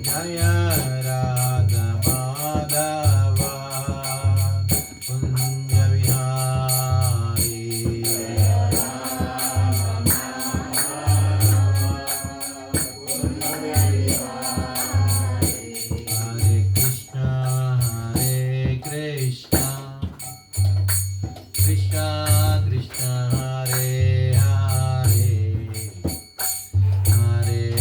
Jaya Radha Madhava Kunja Vihari. Hare Krishna, Krishna Krishna, Hare Hare, Hare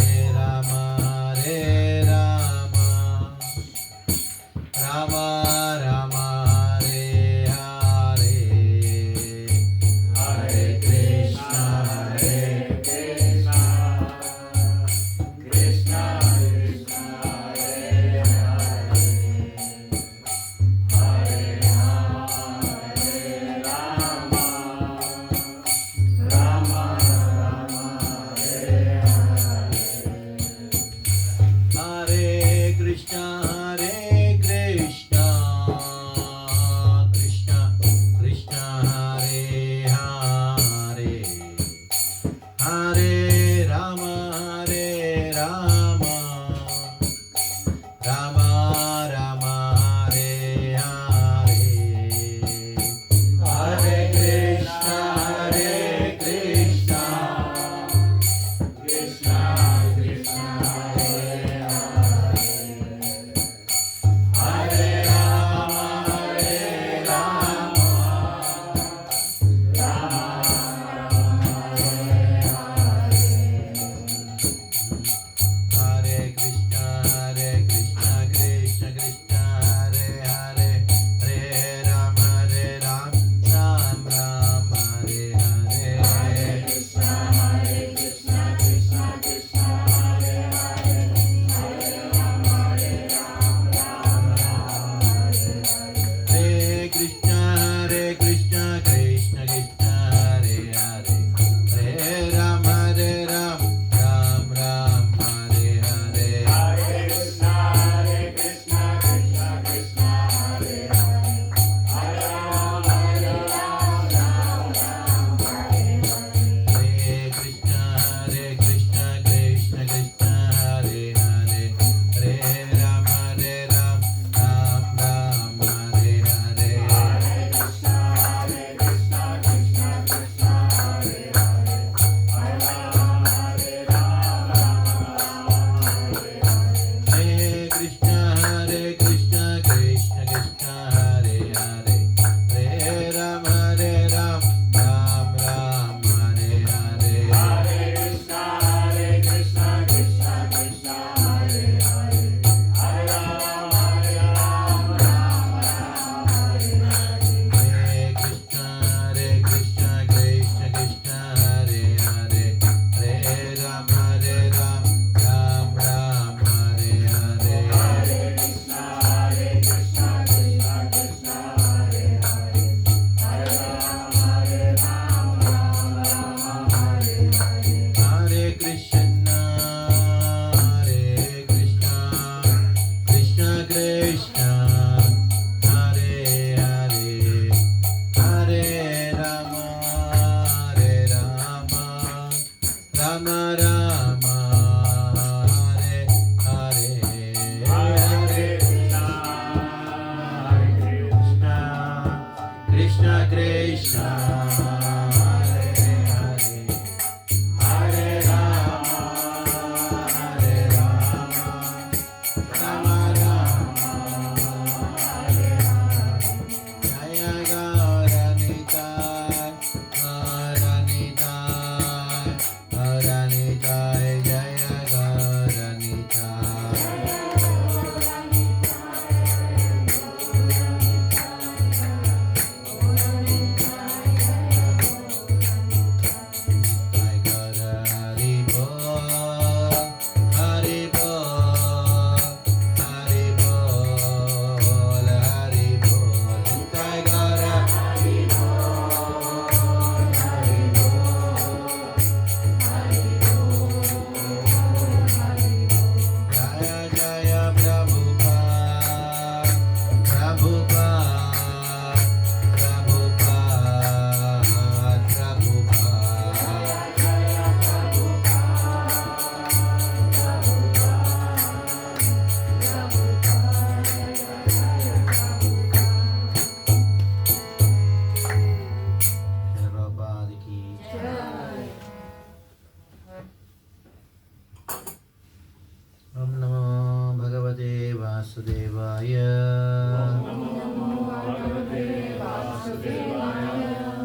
Vasudevaya.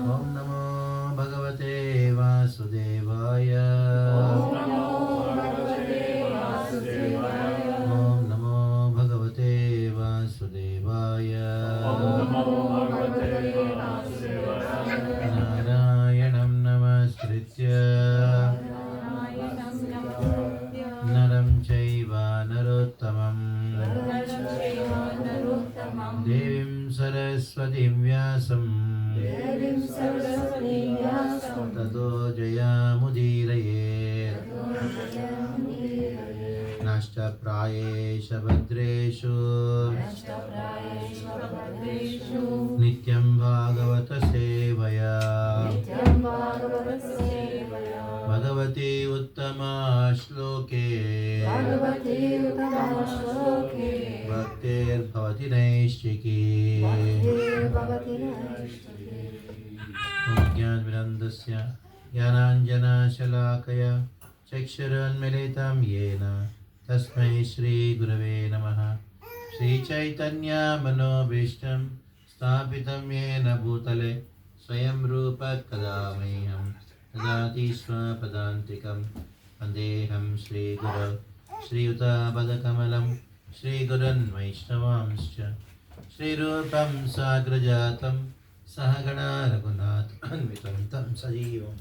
Om Namo Bhagavate Vasudevaya. Om Namo Bhagavate Vasudevaya. Narayanam Namaskritya Naram Chaiva Narottamam Devim Saraswatim Vyasam Tato Jayamudiraye Nashta Prayesha Bhadreshu Nityam Bhagavata Sevaya Bhagavati Uttama Shloke Bhaktir Bhavati Naishchiki Jnana Virandasya Jnananjana Shalakaya Chakshurunmilitam Yena Tasmai Shri Gurave Namaha Shri Chaitanya Manobhishtam Sthapitam Yena Bhutale Swayam Rupa Kadameham Tadati Swapadantikam Vandeham Shri Guru Shri Yuta Padakamalam Shri Gurun Vaishnavamscha Shri Rupam Sagrajatam Sahagana Raghunath Anvitam Tam Sajivam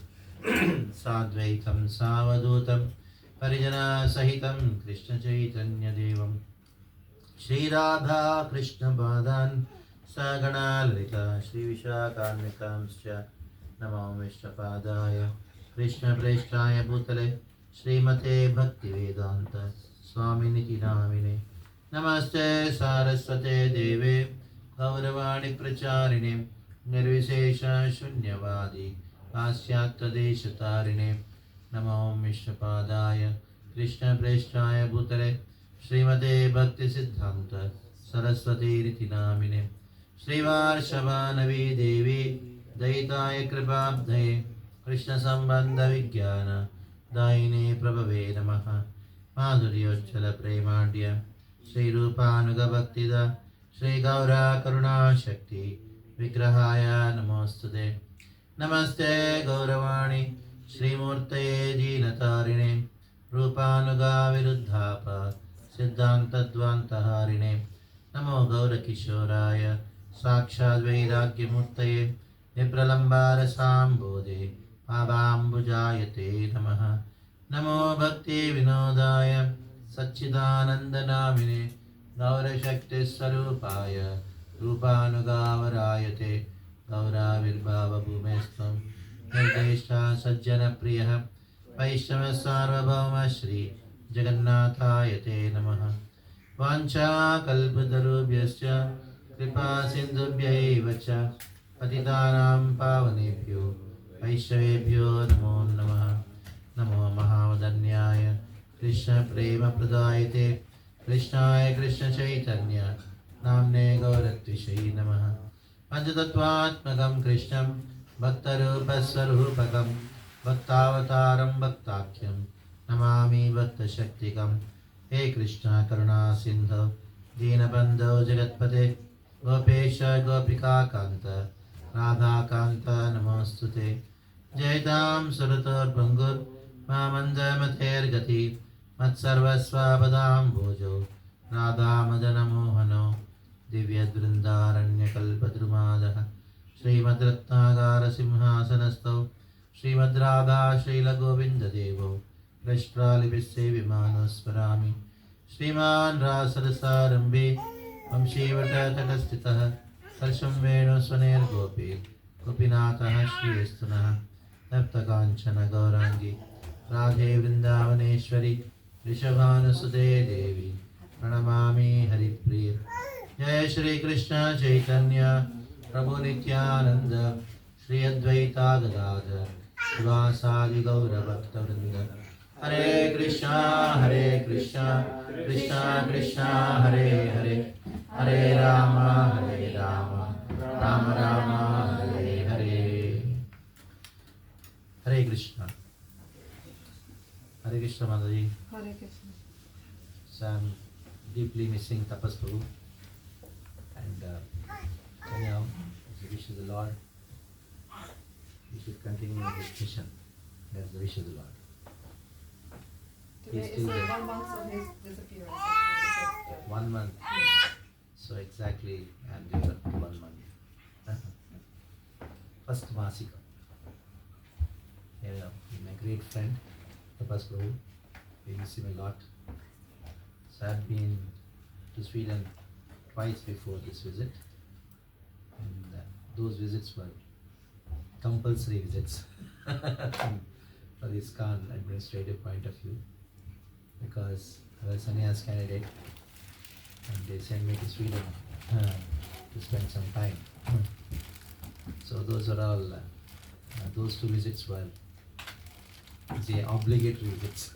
Sadvaitam Savadutam Parijana Sahitam Krishna Chaitanya Devam Shri Radha Krishna Padan Sagana Lalita Shri Vishakanikamscha Namo Vishnapadaya Krishna Preshtaya Bhutale Srimate Bhakti Vedanta Swami Niti Namine Namaste Saraswate Deve Gauravani Pracharine Nirvishesha Shunyavadi Pasyatra Deshatarine Namo Vishnapadaya Krishna Preshtaya Bhutale Srimate Bhakti Siddhanta Saraswati Niti Namine Srivarshavanavi Devi Daitaya Kripabdhe Krishna Sambandha Vijnana Daine Prabhave Namaha Madhuryocchala Premandya Shri Rupanuga Bhaktida Shri Gaura Karuna Shakti Vigrahaya Namostude Namaste Gauravani Shri Murte Jinatarine Rupanuga Viruddhapa Siddhanta Dvanta Harine Namo Gaura Kishoraya Sakshad Vairagya Murtaye Vipralambara Sambodhe Abambujayate Namaha Namo Bhakti Vinodaya Satchidananda Namine Gaura Shakti Sarupaya Rupanugavarayate Gaura Virbhava Bhumestam Nirdeshta Sajjana Priyaha Vaishnava Sarvabhauma Shri Jagannathayate Namaha Vancha Kalpatarubhyascha Kripa Sindhubhya Cha Patitanam Pavanebhyo Vaishnavebhyo Namo Namaha Namo Mahavadanyaya Krishna Prema Pradayate Krishnaya Krishna Chaitanya Namne Gauratvishayi Namaha Panchatattvatmakam Krishnam Bhaktarupasvarupakam Bhaktavataram Bhaktakyam Namami Bhakta Shaktikam He Krishna Karuna Sindhu Dinabandho Jagatpate Gopesha Gopika Kanta Radha Kanta Namostute Jaitam Surator Bangur Mamanda Mater Gati Matsarvasvabadam Bojo Radha Madana Mohano Divya Drindaranya Kalpadrumadaha Srimad Ratnagara Simhasanasto Srimad Radha Srila Govinda Devo Rashtralipisse Vimanosvarami Sriman Rasarasarambe Vamshivata Takastitaha Kalsham Venu Swaner Gopi Gopinatha Shriyastuna Taptakanchana Gaurangi Radhe Vrindavaneshwari Rishabhanasude Devi Pranamami Haripriya Jai Shri Krishna Chaitanya Prabhu Nityananda Shri Advaita Gadadhar Shivasadi Gaura Bhakta Vrinda Hare Krishna Krishna Krishna Hare Hare Hare Rama Rama Rama Hare Hare Hare Krishna Mataji. Hare Krishna. Sam deeply missing Tapas Prabhu. And anyhow, as the wish of the Lord, we should continue with this mission. That's the wish of the Lord. Today He's is still there. 1 month of his disappearance. Actually. 1 month. So exactly, I'm there 1 month. First Masika. Yeah, my great friend, Tapas Prabhu. We miss him a lot. So I've been to Sweden twice before this visit. And those visits were compulsory visits for the ISKCON administrative point of view, because I was a sannyas candidate and they sent me to Sweden to spend some time. So those are all, those 2 visits were the obligatory visits.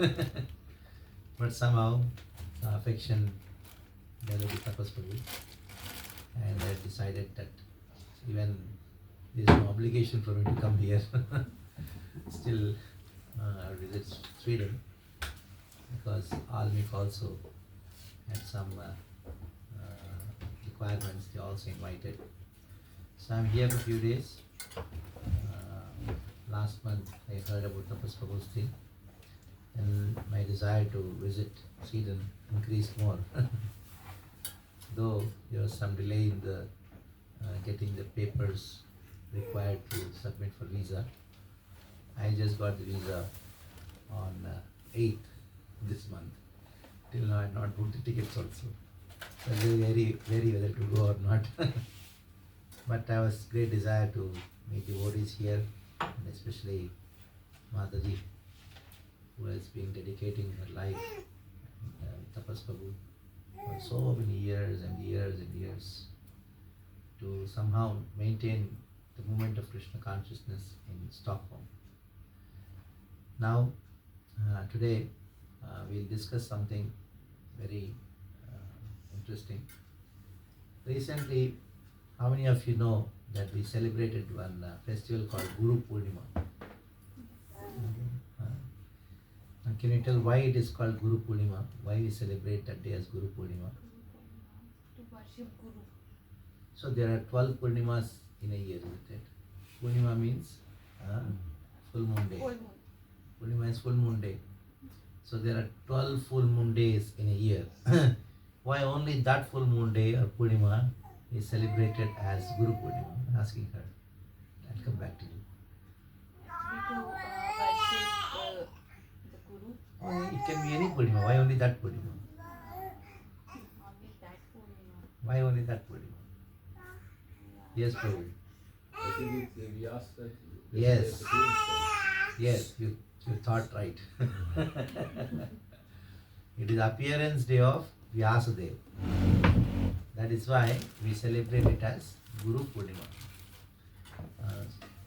But somehow affection developed with Tapas Prabhu, and I decided that even there is no obligation for me to come here. Still, I will visit Sweden, because Almik also had some requirements. They also invited. So I'm here for a few days. Last month I heard about Tapas Prabhu's thing, and my desire to visit Sweden increased more. Though there was some delay in the getting the papers required to submit for visa. I just got the visa on 8th this month. Till now I had not booked the tickets also. So I was very whether to go or not. But I was great desire to meet devotees here, and especially Mataji, who has been dedicating her life Tapas Prabhu for so many years and years and years to somehow maintain the movement of Krishna consciousness in Stockholm. Now, today we'll discuss something very interesting. Recently, how many of you know that we celebrated one festival called Guru Purnima? Can you tell why it is called Guru Purnima? Why we celebrate that day as Guru Purnima? To worship Guru. So there are 12 Purnimas in a year, isn't it? Purnima means full moon day. Full moon. Purnima is full moon day. So there are 12 full moon days in a year. Why only that full moon day or Purnima is celebrated as Guru Purnima? I'm asking her. I'll come back to you. Actually, to worship the Guru. Oh, it can be any Purnima. Why only that Purnima? Only that Purnima. Why only that Purnima? Yes, Prabhu. I think we asked that. Yes. Yes, you thought right. It is appearance day of Vyasadeva. That is why we celebrate it as Guru Purnima.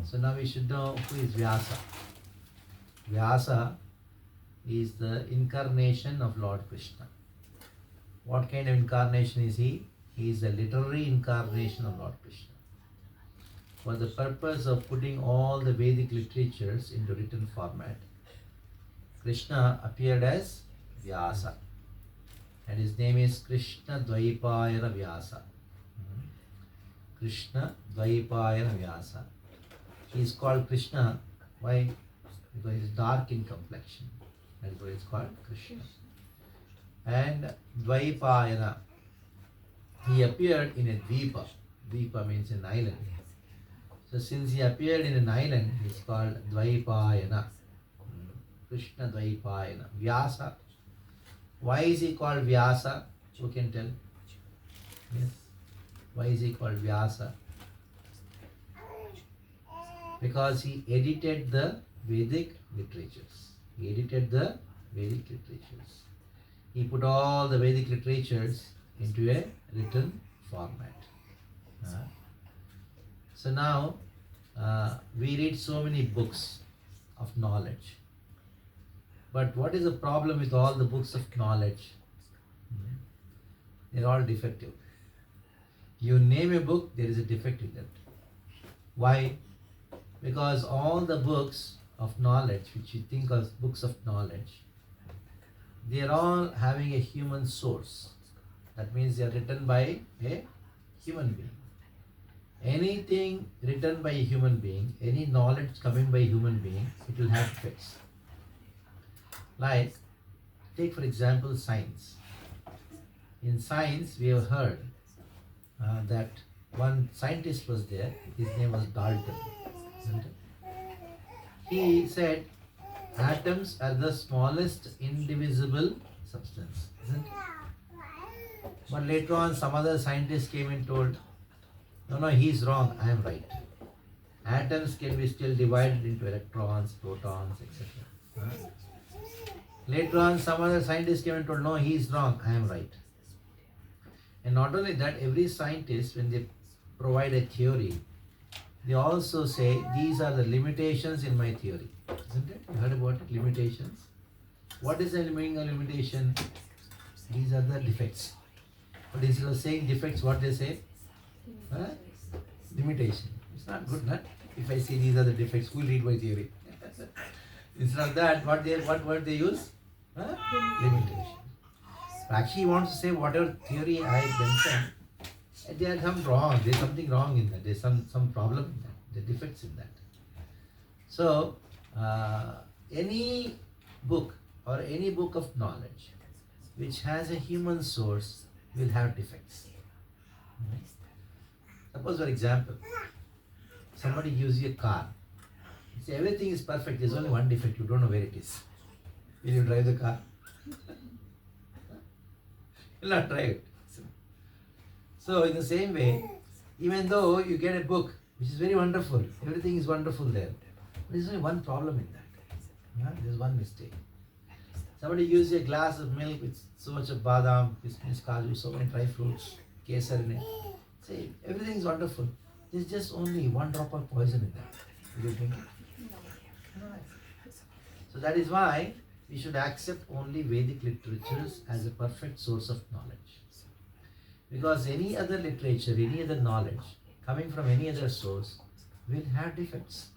So now we should know who is Vyasa. Vyasa is the incarnation of Lord Krishna. What kind of incarnation is he? He is the literary incarnation of Lord Krishna. For the purpose of putting all the Vedic literatures into written format, Krishna appeared as Vyasa, and his name is Krishna Dvaipayana Vyasa. Krishna Dvaipayana Vyasa. He is called Krishna. Why? Because he is dark in complexion. That is why he is called Krishna. And Dvaipayana. He appeared in a Dvipa. Dvipa means an island. So since he appeared in an island, he is called Dvaipayana. Krishna Dvaipayana. Vyasa. Why is he called Vyasa? Who can tell? Yes. Why is he called Vyasa? Because he edited the Vedic literatures. He edited the Vedic literatures. He put all the Vedic literatures into a written format. So now we read so many books of knowledge. But what is the problem with all the books of knowledge? They're all defective. You name a book, there is a defect in it. Why? Because all the books of knowledge, which you think of books of knowledge, they are all having a human source. That means they are written by a human being. Anything written by a human being, any knowledge coming by a human being, it will have effects. Like, take for example science. In science, we have heard that one scientist was there, his name was Dalton. Isn't it? He said atoms are the smallest indivisible substance, isn't it? But later on, some other scientist came and told, no, he's wrong, I am right. Atoms can be still divided into electrons, protons, etc. Later on, some other scientist came and told, no, he's wrong, I am right. And not only that, every scientist, when they provide a theory, they also say, these are the limitations in my theory. Isn't it? You heard about it? Limitations. What is the meaning of limitation? These are the defects. But instead of saying defects, what they say? Limitation. It's not good, not? If I say these are the defects, who will read my theory? Instead of that, what word they use? Limitation. Actually, he wants to say whatever theory I mentioned, there's something wrong in that. There's some problem in that. There are defects in that. So, any book or any book of knowledge which has a human source will have defects. Suppose, for example, somebody gives you a car. You say everything is perfect, there's only one defect, you don't know where it is. Will you drive the car? You will not drive it. So, in the same way, even though you get a book which is very wonderful, everything is wonderful there, but there's only one problem in that. There's one mistake. Somebody gives you a glass of milk with so much of badam, kismis, kaju, so many dry fruits, kesar in it. Say, everything is wonderful. There's just only one drop of poison in that. Will you drink it? No. So that is why we should accept only Vedic literatures as a perfect source of knowledge. Because any other literature, any other knowledge coming from any other source will have defects.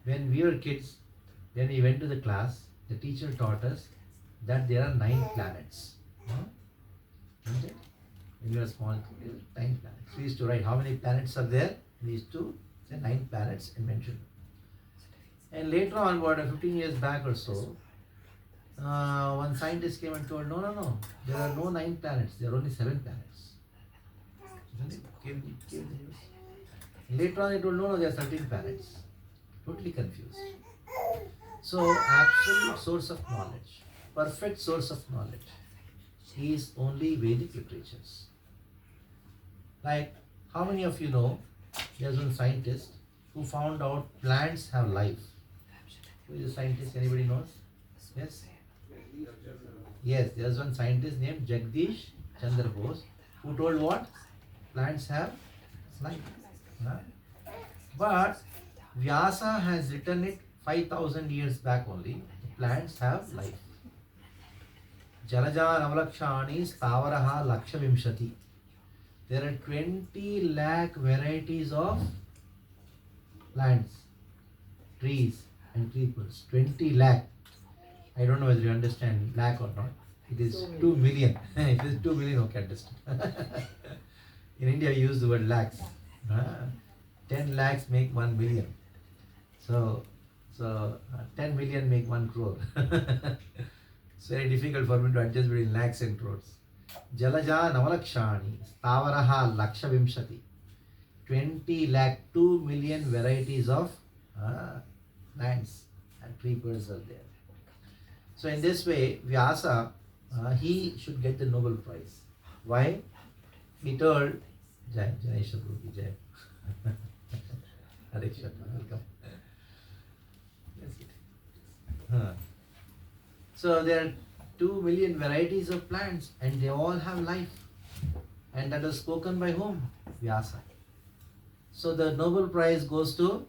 When we were kids, when we went to the class, the teacher taught us that there are 9 planets. Isn't it? When we were small, 9 planets. We used to write how many planets are there. We used to say 9 planets and mention them. And later on, about 15 years back or so, one scientist came and told, no, there are no 9 planets, there are only 7 planets. Isn't it? Came the news. Later on, he told, no, there are 13 planets. Totally confused. So, absolute source of knowledge, perfect source of knowledge is only Vedic literatures. Like, how many of you know there's one scientist who found out plants have life? Who is a scientist? Anybody knows? Yes? Yes, there's one scientist named Jagdish Chandra Bose who told what? Plants have life. But Vyasa has written it 5,000 years back only. Plants have life. Jalaja Navalakshani Stavaraha Lakshavimshati. There are 20 lakh varieties of plants, trees and creepers. 20 lakh. I don't know whether you understand lakh or not. It is 2 million. If it is 2 million, okay, understand. In India, we use the word lakhs. 10 lakhs make 1 million. So 10 million make 1 crore. It's very difficult for me to adjust between lakhs and crores. Jalaja Navalakshani Stavaraha Lakshavimshati. 20 lakh, 2 million varieties of plants and creepers are there. So in this way, Vyasa, he should get the Nobel Prize. Why? He told, Jai Shabru ki Jai. Hare Krishna, welcome. So there are 2 million varieties of plants and they all have life. And that was spoken by whom? Vyasa. So the Nobel Prize goes to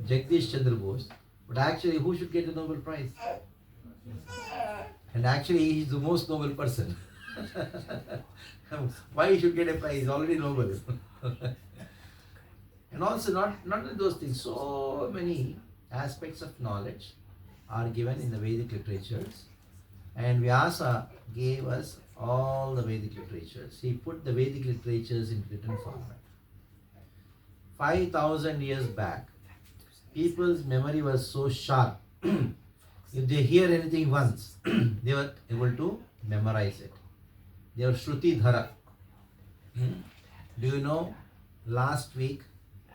Jagdish Chandra Bose. But actually, who should get the Nobel Prize? And actually, he is the most noble person. Why he should get a prize? He's already noble. And also, not only those things, so many aspects of knowledge are given in the Vedic literatures And Vyasa gave us all the Vedic literatures. He put the Vedic literatures in written format. 5,000 years back, people's memory was so sharp. If they hear anything once, they were able to memorize it. They were Shruti Dhara. Do you know last week,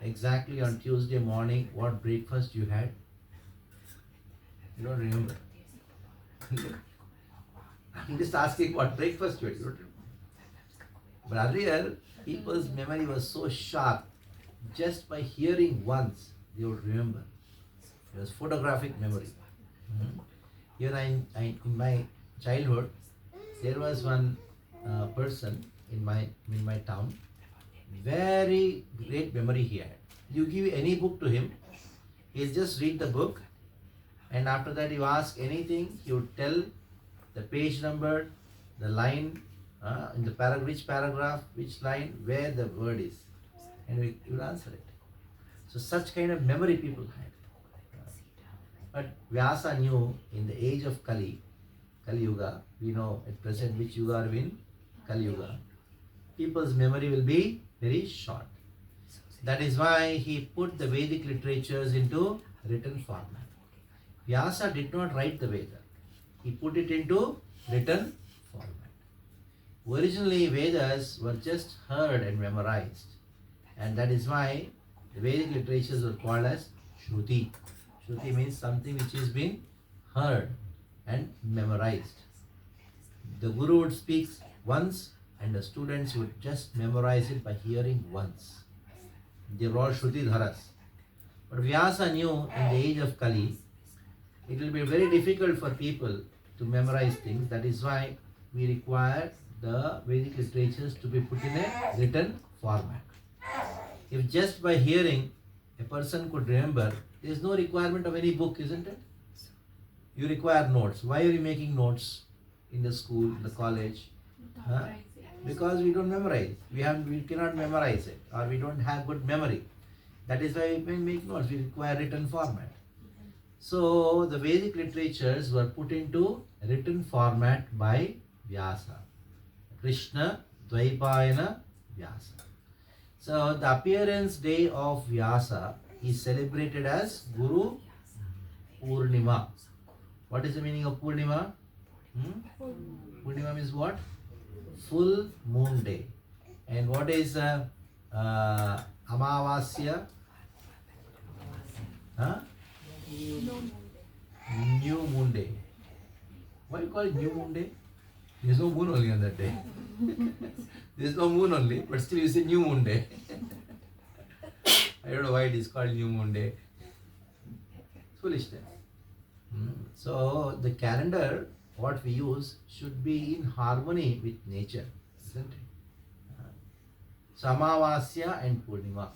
exactly on Tuesday morning, what breakfast you had? You don't remember. I'm just asking what breakfast you had. You don't remember. But earlier, people's memory was so sharp. Just by hearing once, they would remember. It was photographic memory. Even in my childhood, there was one person in my town. Very great memory he had. You give any book to him, he'll just read the book, and after that you ask anything, he would tell the page number, the line, in the which paragraph, which line, where the word is, and we will answer it. So such kind of memory people had. But Vyasa knew in the age of Kali Yuga, we know at present which Yuga are we in? Kali Yuga. People's memory will be very short. That is why he put the Vedic literatures into written format. Vyasa did not write the Veda. He put it into written format. Originally, Vedas were just heard and memorized. And that is why the Vedic literatures were called as Shruti. Shruti means something which is being heard and memorized. The Guru would speak once and the students would just memorize it by hearing once. They were all Shruti Dharas. But Vyasa knew in the age of Kali, it will be very difficult for people to memorize things. That is why we require the Vedic literatures to be put in a written format. If just by hearing a person could remember, there is no requirement of any book, isn't it? You require notes. Why are you making notes in the school, in the college? Huh? Because we don't memorize. We cannot memorize it, or we don't have good memory. That is why we make notes. We require written format. So the Vedic literatures were put into written format by Vyasa. Krishna Dvaipayana Vyasa. So the appearance day of Vyasa is celebrated as Guru Purnima. What is the meaning of Purnima? Purnima means what? Full moon day. And what is Amavasya? Huh? New moon day. Why you call it new moon day? There is no moon only on that day. There is no moon only, but still you say new moon day. I don't know why it is called new moon day. Foolishness. So the calendar, what we use, should be in harmony with nature, isn't it? So Amavasya and Purnima.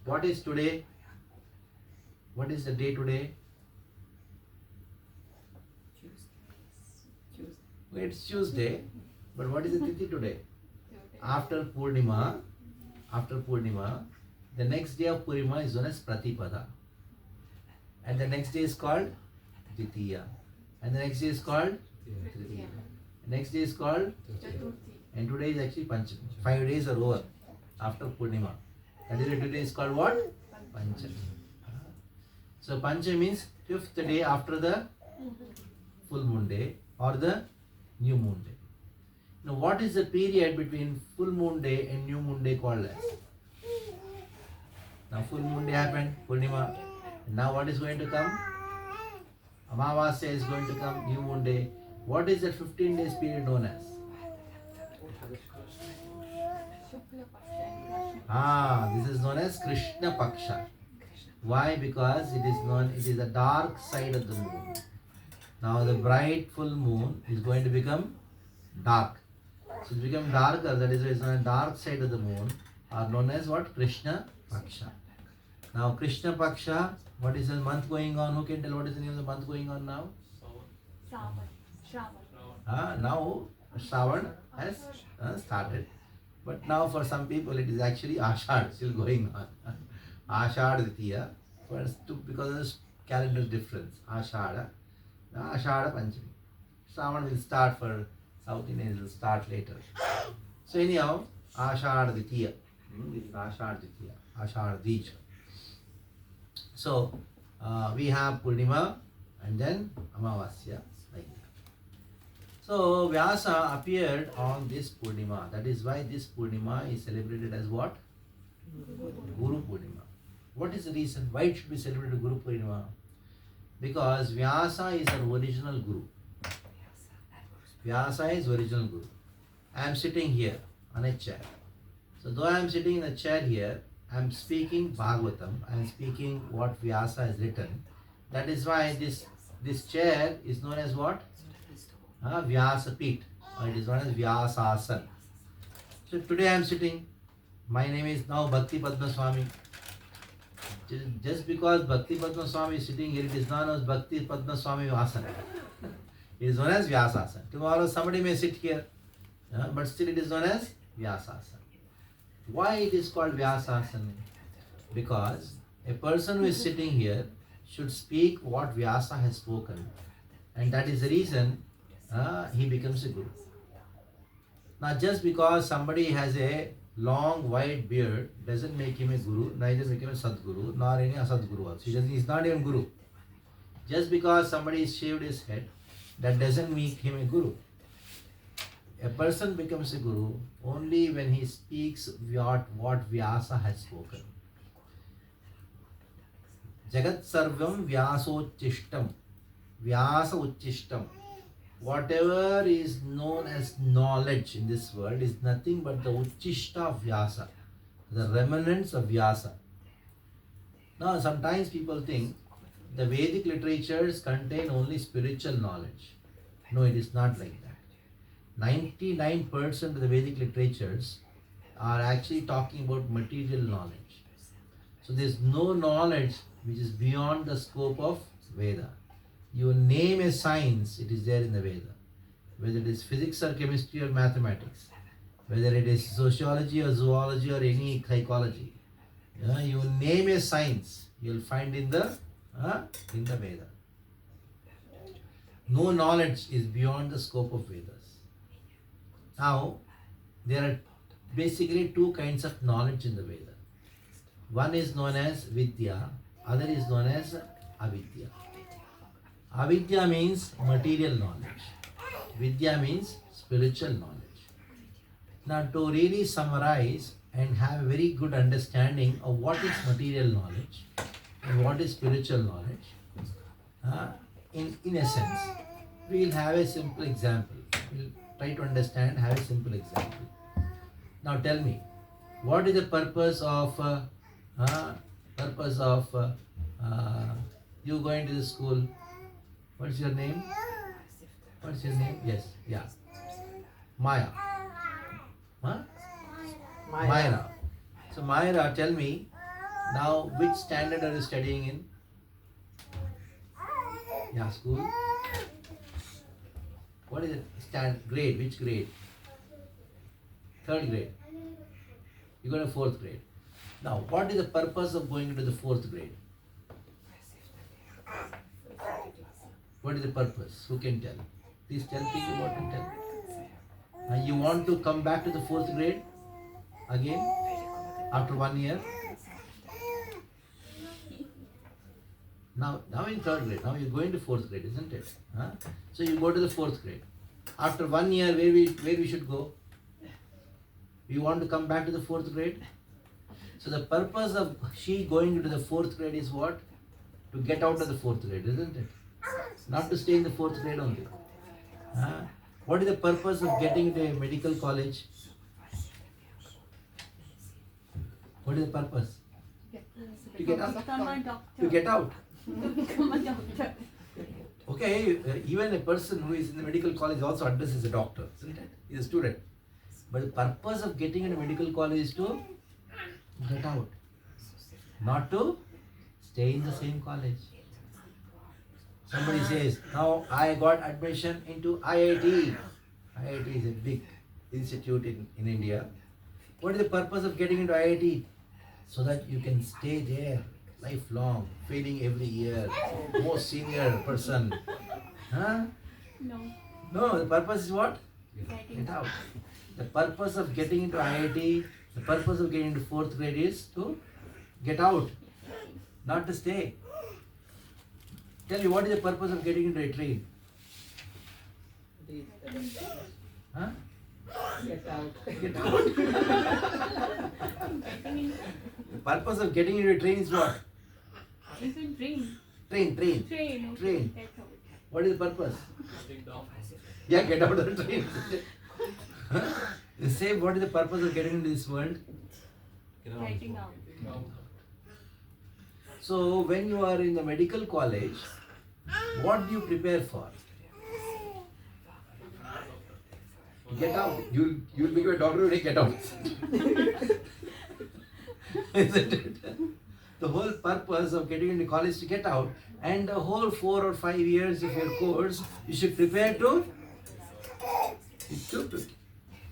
What is today? What is the day today? It's Tuesday, but what is the tithi today? After Purnima, the next day of Purnima is known as Pratipada. And the next day is called Ditiya. And the next day is called Tritiya. The next day is called Chaturthi. And today is actually Panchami. 5 days are over after Purnima. That is why today is called what? Panchami. So Panchami means 5th day after the full moon day or the new moon day. Now what is the period between full moon day and new moon day called as? Now full moon day happened, Purnima. Now what is going to come? Amavasya is going to come, new moon day. What is that 15 days period known as? This is known as Krishna Paksha. Why? Because it is the dark side of the moon. Now the bright full moon is going to become dark. So it become darker, that is why it's on the dark side of the moon, are known as what? Krishna Paksha. Now Krishna Paksha, what is the month going on? Who can tell what is the name of the month going on now? Shravan. Now Shravan has started. But now for some people it is actually Ashad still going on. Ashad Ditiya, because of this calendar difference. Ashada Panchami. Shravan will start for South Indians, will start later. So anyhow, Ashadha Ditya. This is Ashadha Ditya, Ashadha Dij. So we have Purnima and then Amavasya. Like that. So Vyasa appeared on this Purnima. That is why this Purnima is celebrated as what? Guru Purnima. What is the reason? Why it should be celebrated Guru Purnima? Because Vyasa is our original Guru. Vyasa is original Guru. I am sitting here on a chair. So though I am sitting in a chair here, I am speaking Bhagavatam. I am speaking what Vyasa has written. That is why this chair is known as what? Vyasa Peeth. Or it is known as Vyasasana. So today I am sitting. My name is now Bhakti Padma Swami. Just because Bhakti Padma Swami is sitting here, it is known as Bhakti Padma Swami Asana. It is known as Vyasasana. Tomorrow somebody may sit here, but still it is known as Vyasasana. Why it is called Vyasasana? Because a person who is sitting here should speak what Vyasa has spoken, and that is the reason he becomes a Guru. Now just because somebody has a long white beard doesn't make him a Guru, neither make him a Sadguru, nor any Asadguru also. He is not even Guru. Just because somebody shaved his head, that doesn't make him a Guru. A person becomes a Guru only when he speaks what Vyasa has spoken. Jagat Sarvam Vyasocchishtam. Vyasa Uchchishtam. Whatever is known as knowledge in this world is nothing but the Uchchishta of Vyasa, the remnants of Vyasa. Now, sometimes people think the Vedic literatures contain only spiritual knowledge. No, it is not like that. 99% of the Vedic literatures are actually talking about material knowledge. So, there is no knowledge which is beyond the scope of Veda. You name a science, it is there in the Veda. Whether it is physics or chemistry or mathematics, whether it is sociology or zoology or any psychology, you name a science, you will find in the Veda. No knowledge is beyond the scope of Vedas. Now, there are basically two kinds of knowledge in the Veda. One is known as Vidya, other is known as Avidya. Avidya means material knowledge. Vidya means spiritual knowledge. Now, to really summarize and have a very good understanding of what is material knowledge and what is spiritual knowledge, in essence, we will have a simple example. We will try to understand, have a simple example. Now, tell me, what is the purpose of you going to the school? What's your name? What's your name? Yes, yeah. Maya. Huh? Myra. So Myra, tell me, now which standard are you studying in? Yeah, school. What is it? Grade? Which grade? 3rd grade. You go to 4th grade. Now, what is the purpose of going into the 4th grade? What is the purpose? Who can tell? Please tell, think about and tell. You want to come back to the 4th grade again after 1 year? Now in 3rd grade. Now you're going to 4th grade, isn't it? So you go to the 4th grade. After 1 year, where we should go? We want to come back to the 4th grade. So the purpose of she going into the 4th grade is what? To get out of the 4th grade, isn't it? Not to stay in the 4th grade only. What is the purpose of getting into a medical college? What is the purpose? To get out. Become a doctor. To get out. Become a doctor. Okay, even a person who is in the medical college also addresses a doctor, isn't it? He's a student. But the purpose of getting into medical college is to get out, not to stay in the same college. Somebody says, now I got admission into IIT. IIT is a big institute in India. What is the purpose of getting into IIT? So that you can stay there lifelong, failing every year, most senior person. No. No, the purpose is what? Getting Get out. The purpose of getting into IIT, the purpose of getting into 4th grade is to get out, not to stay. Tell me, what is the purpose of getting into a train? Huh? Get out. Get out. The purpose of getting into a train is what? It's a dream. Train. Train. Okay. Train. That's all. What is the purpose? Sitting down. Yeah, get out of the train. The same, what is the purpose of getting into this world? Getting out. So, when you are in the medical college, what do you prepare for? Get out. You'll become a doctor when you get out. Isn't it? The whole purpose of getting into college is to get out, and the whole 4 or 5 years of your course, you should prepare to.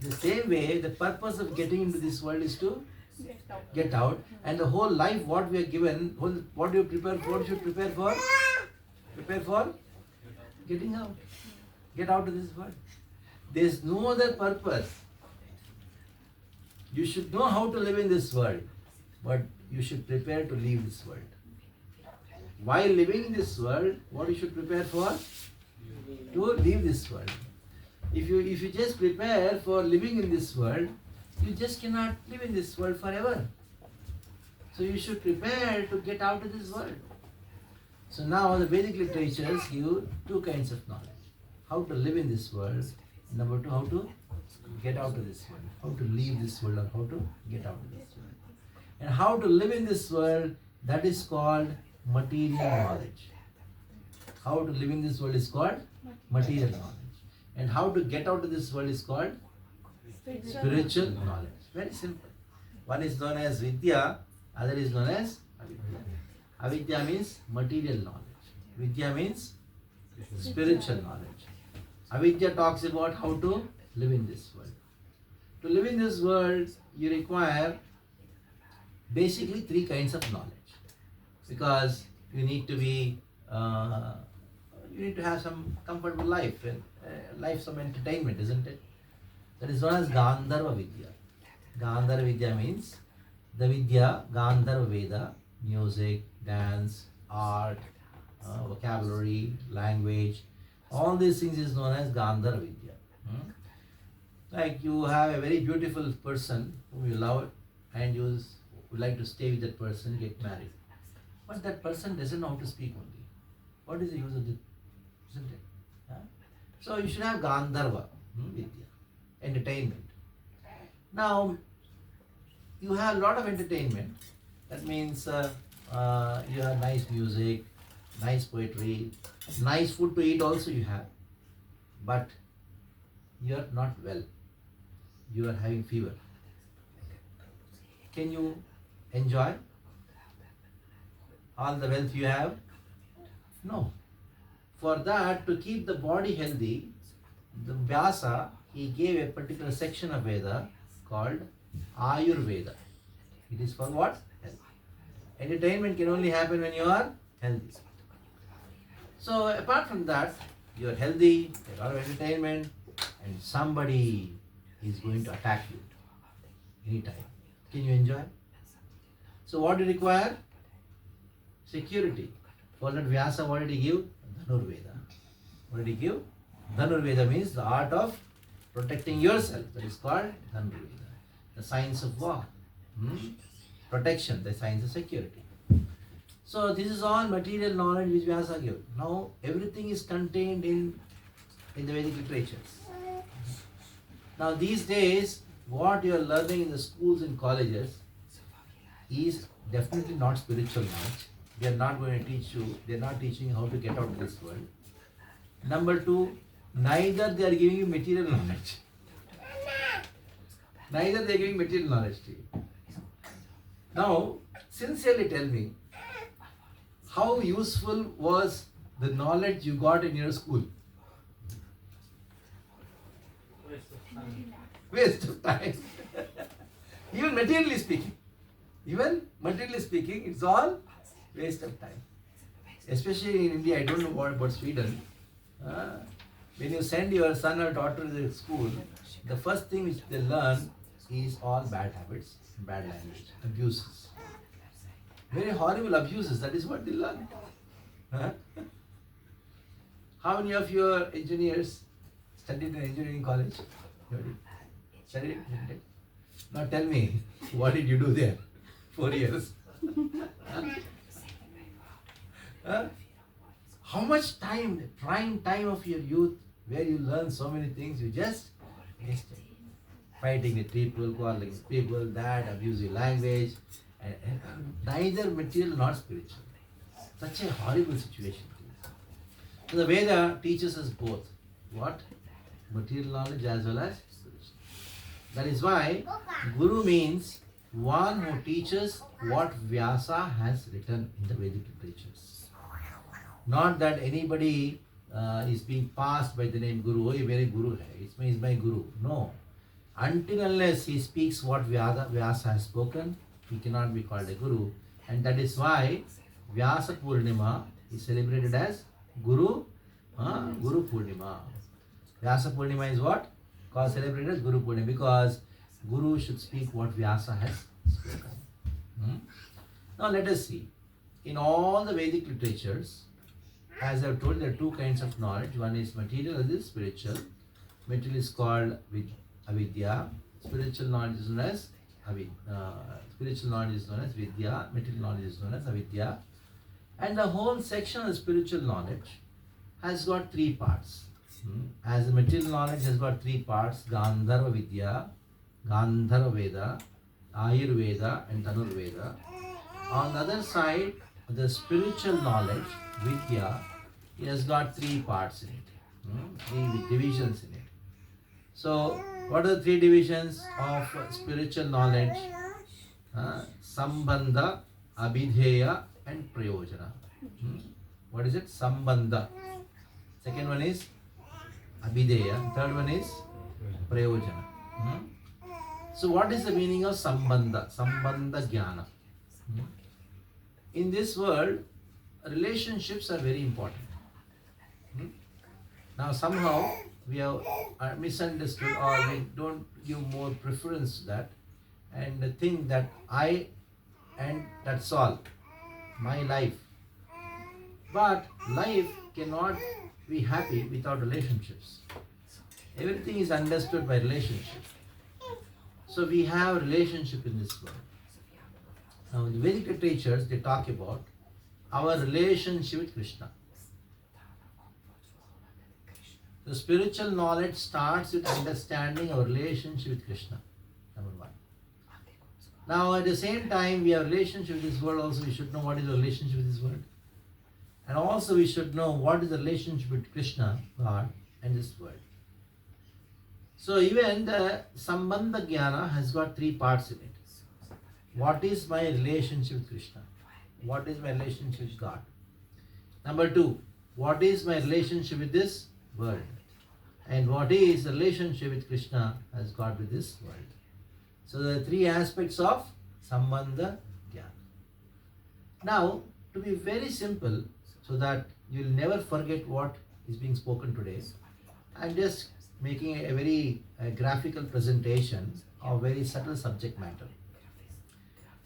The same way, the purpose of getting into this world is to Get out. get out, and the whole life what we are given, what do you prepare for? You should prepare for? Prepare for getting out. Get out of this world. There is no other purpose. You should know how to live in this world, but you should prepare to leave this world. While living in this world, what you should prepare for? To leave this world. If you just prepare for living in this world, you just cannot live in this world forever. So you should prepare to get out of this world. So now the Vedic literatures give 2 kinds of knowledge. How to live in this world. Number 2, how to get out of this world. How to leave this world, or how to get out of this world. And how to live in this world, that is called material knowledge. How to live in this world is called material knowledge. And how to get out of this world is called spiritual knowledge. Very simple. One is known as Vidya, other is known as Avidya. Avidya means material knowledge. Vidya means spiritual knowledge. Avidya talks about how to live in this world. To live in this world, you require basically 3 kinds of knowledge. Because you need to be, you need to have some comfortable life and life, some entertainment, isn't it? That is known as Gandharva Vidya. Gandharva Vidya means the Vidya, Gandharva Veda, music, dance, art, vocabulary, language, all these things is known as Gandharva Vidya. Like you have a very beautiful person whom you love and you would like to stay with that person, get married. But that person doesn't know how to speak only. What is the use of it? Isn't it? So you should have Gandharva Vidya, entertainment. Now, you have a lot of entertainment. That means you have nice music, nice poetry, nice food to eat also you have. But you are not well. You are having fever. Can you enjoy all the wealth you have? No. For that, to keep the body healthy, the Vyasa, he gave a particular section of Veda called Ayurveda. It is for what? Health. Entertainment can only happen when you are healthy. So apart from that, you are healthy, you have a lot of entertainment, and somebody is going to attack you anytime. Can you enjoy? So what do you require? Security. For that Vyasa, what did he give? Dhanurveda. What did he give? Dhanurveda means the art of protecting yourself. That is called Dhanurveda. The science of war. Protection, the science of security. So this is all material knowledge which Vyasa gave. Now everything is contained in the Vedic literatures. Now these days, what you are learning in the schools and colleges is definitely not spiritual knowledge. They are not going to teach you, they are not teaching you how to get out of this world. Number 2, neither they are giving you material knowledge. Neither they are giving material knowledge to you. Now, sincerely tell me, how useful was the knowledge you got in your school? Waste of time. Even materially speaking. It's all waste of time. Especially in India, I don't know what about Sweden. When you send your son or daughter to the school, the first thing which they learn is all bad habits, bad language, abuses. Very horrible abuses, that is what they learn. Huh? How many of your engineers studied in engineering college? Studied? Now tell me, what did you do there? 4 years. Huh? How much time, prime time of your youth, where you learn so many things, you just wasted. Fighting with people, quarreling with people, that abusive language, and neither material nor spiritual. Such a horrible situation. So the Veda teaches us both. What? Material knowledge as well as spiritual. That is why Guru means one who teaches what Vyasa has written in the Vedic literatures. Not that anybody is being passed by the name Guru. Oh, very Guru hai. It's my Guru. No. Until unless he speaks what Vyasa has spoken, he cannot be called a Guru. And that is why Vyasa Purnima is celebrated as Guru Purnima. Vyasa Purnima is what? Celebrated as Guru Purnima, because Guru should speak what Vyasa has spoken. Now let us see. In all the Vedic literatures, as I have told, there are two kinds of knowledge. One is material, other is spiritual. Material is called avidya. Spiritual knowledge is known as spiritual knowledge is known as vidya. Material knowledge is known as avidya. And the whole section of spiritual knowledge has got three parts. As the material knowledge has got three parts: Gandharva Vidya, Gandharva Veda, Ayurveda, and Dhanurveda. On the other side, the spiritual knowledge, Vidya, it has got three parts in it, three divisions in it. So, what are the three divisions of spiritual knowledge? Sambandha, Abhidheya, and Prayojana. What is it? Sambandha. Second one is Abhidheya. Third one is Prayojana. So what is the meaning of Sambandha? Sambandha Jnana. In this world, relationships are very important. Now somehow we have misunderstood, or we don't give more preference to that and think that I and that's all, my life. But life cannot be happy without relationships. Everything is understood by relationship. So we have relationship in this world. Now in the Vedic literatures, they talk about our relationship with Krishna. The spiritual knowledge starts with understanding our relationship with Krishna. Number one. Now at the same time, we have relationship with this world also. We should know what is the relationship with this world. And also we should know what is the relationship with Krishna, God, and this world. So even the Sambandha Jnana has got three parts in it. What is my relationship with Krishna? What is my relationship with God? Number two, what is my relationship with this world? And what is the relationship with Krishna has got with this world? So there are three aspects of Sambandha Jnana. Now, to be very simple, so that you will never forget what is being spoken today, I am just making a very graphical presentation of very subtle subject matter.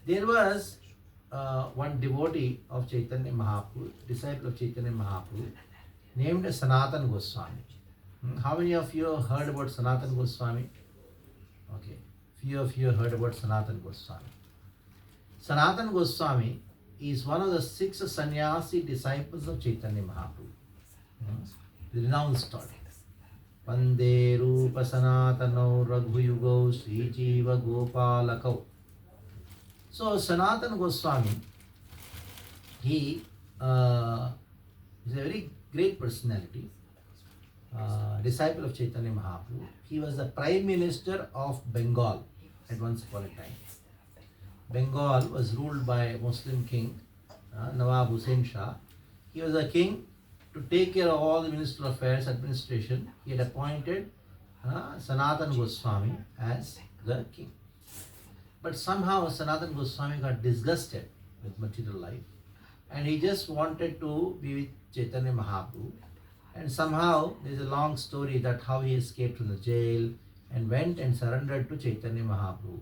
There was one devotee of Chaitanya Mahaprabhu, disciple of Chaitanya Mahaprabhu, named Sanatana Goswami. How many of you heard about Sanatana Goswami? Okay, few of you heard about Sanatana Goswami. Sanatana Goswami is one of the 6 sannyasi disciples of Chaitanya Mahaprabhu. The renowned story. Vande Rupa Sanatano Raghuyugo Sri Jiva Gopalakau. So Sanatana Goswami, he is a very great personality, disciple of Chaitanya Mahaprabhu. He was the Prime Minister of Bengal at once upon a time. Bengal was ruled by a Muslim king, Nawab Hussain Shah. He was a king. To take care of all the Minister of Affairs administration, he had appointed Sanatana Goswami as the king. But somehow Sanatana Goswami got disgusted with material life, and he just wanted to be with Chaitanya Mahaprabhu, And somehow there is a long story that how he escaped from the jail and went and surrendered to Chaitanya Mahaprabhu.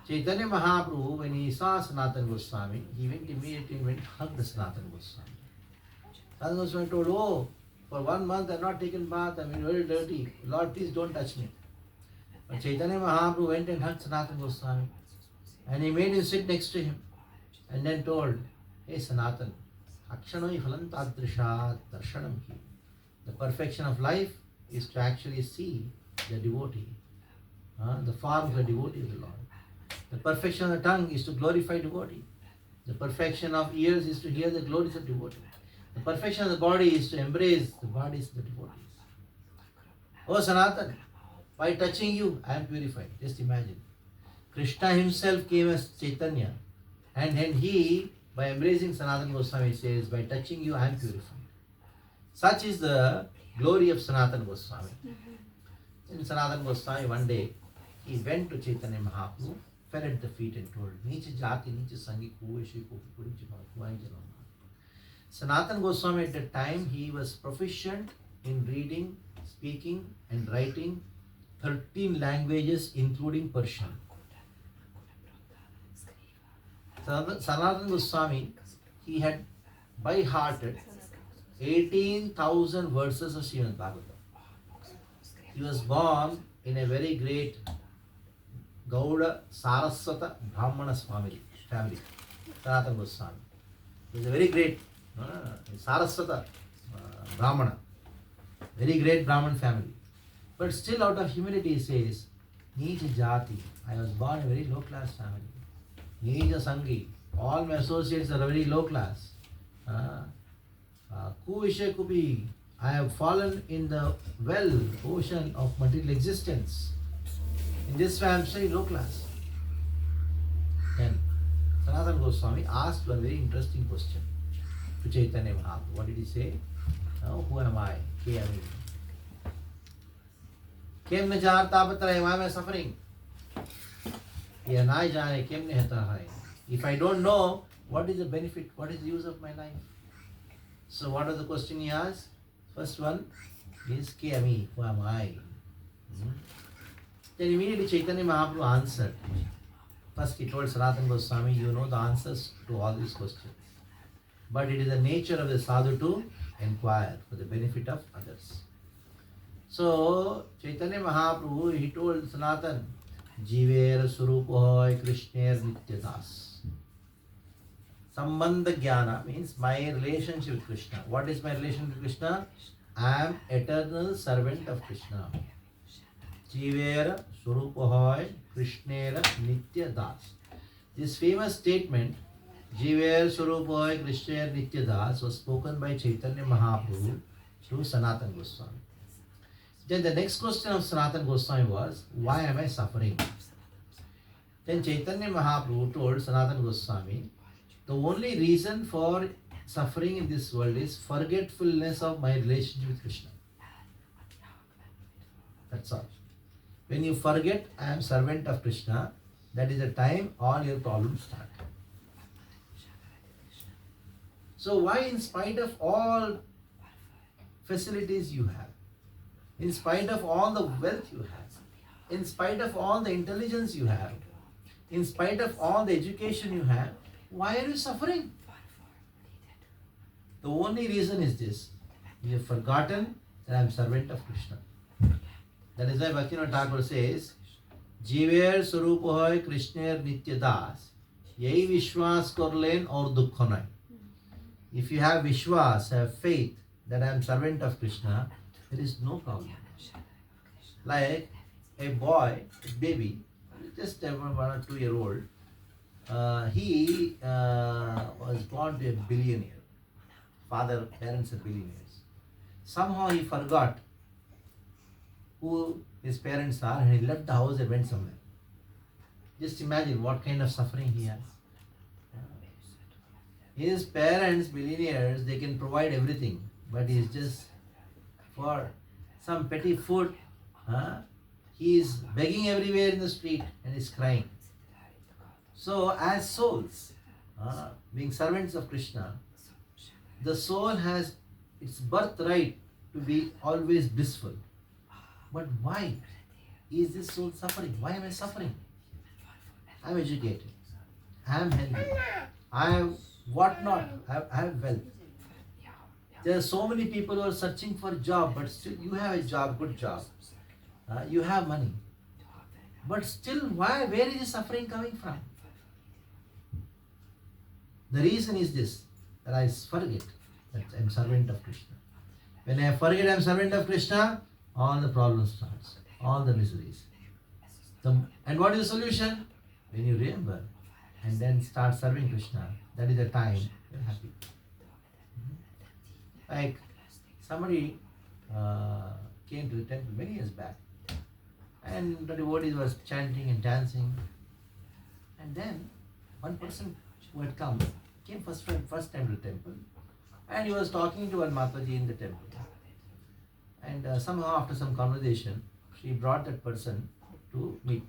Chaitanya Mahaprabhu, when he saw Sanatana Goswami, he went immediately and went hugged Sanatana Goswami. Sanatana Goswami told, "Oh, for 1 month I have not taken bath, I am very dirty. Lord, please don't touch me." But Chaitanya Mahaprabhu went and hugged Sanatana Goswami and he made him sit next to him and then told, "Hey Sanatana, Akshanoi phalam tadrishat darshanam ki." The perfection of life is to actually see the devotee, the form of the devotee of the Lord. The perfection of the tongue is to glorify devotee. The perfection of ears is to hear the glories of devotee. The perfection of the body is to embrace the bodies of the devotees. Oh Sanatana, by touching you, I am purified. Just imagine. Krishna himself came as Chaitanya, and then he, by embracing Sanatana Goswami, says, "By touching you, I am purified." Such is the glory of Sanatana Goswami. In Sanatana Goswami, one day, he went to Chaitanya Mahaprabhu, fell at the feet and told, "Nicha jati, nicha sangi, kuveshi, kukurinchi, kuvainjana." Sanatana Goswami at that time, he was proficient in reading, speaking and writing 13 languages including Persian. Sanatana Goswami, he had by hearted 18,000 verses of Srimad Bhagavatam. He was born in a very great Gauda Saraswata Brahmana family. Sanatana Goswami. He was a very great Saraswata Brahmana, very great Brahman family. But still out of humility he says, "Neecha jati, I was born in a very low class family. Neecha sangi, all my associates are very low class. Kuvishe kubi, I have fallen in the ocean of material existence. In this way I am very low class." Then Sanatana Goswami asked one very interesting question to Chaitanya Mahaprabhu. What did he say? Who am I? Ke am I? Kem ne jaarta batra, why am I suffering? If I don't know, what is the benefit? What is the use of my life? So what are the question he asked? First one is Ke ami, who am I? Then immediately Chaitanya Mahaprabhu answered. First he told Sanatana Goswami, "You know the answers to all these questions. But it is the nature of the sadhu to inquire for the benefit of others." So Chaitanya Mahaprabhu, he told Sanatana, "Jiver Surupohoy Krishner Nityadas." Sambandha Jnana means my relationship with Krishna. What is my relation with Krishna? I am eternal servant of Krishna. Jiver Surupohoy Krishner Nityadas. This famous statement, Jiver Surupohoy Krishner Nityadas, was spoken by Chaitanya Mahaprabhu to Sanatana Goswami. Then the next question of Sanatana Goswami was, "Why am I suffering?" Then Chaitanya Mahaprabhu told Sanatana Goswami, "The only reason for suffering in this world is forgetfulness of my relationship with Krishna. That's all. When you forget I am servant of Krishna, that is the time all your problems start." So why, in spite of all facilities you have, in spite of all the wealth you have, in spite of all the intelligence you have, in spite of all the education you have, why are you suffering? The only reason is this: you have forgotten that I am servant of Krishna. That is why Bhaktivinoda Thakur says, "Jiver Swarupohoy Krishner Nitya Das, Yai Vishwas Korlen or Dukkhanai." If you have Vishwas, have faith that I am servant of Krishna, there is no problem. Like a boy, a baby, just 1 or 2 year old, he was born to a billionaire. Parents are billionaires. Somehow he forgot who his parents are and he left the house and went somewhere. Just imagine what kind of suffering he has. His parents, billionaires, they can provide everything, but he is just for some petty food. He is begging everywhere in the street and is crying. So as souls, being servants of Krishna, the soul it's birthright to be always blissful. But why is this soul suffering? Why am I suffering? I am educated. I am healthy. I have whatnot. I have wealth. There are so many people who are searching for a job, but still you have a job, good job. You have money. But still, why? Where is the suffering coming from? The reason is this, that I forget that I am servant of Krishna. When I forget I am servant of Krishna, all the problems starts, all the miseries. And what is the solution? When you remember and then start serving Krishna, that is the time you are happy. Like somebody came to the temple many years back, and the devotees was chanting and dancing, and then one person who had came first time to the temple, and he was talking to one Mataji in the temple. And somehow after some conversation, she brought that person to meet me.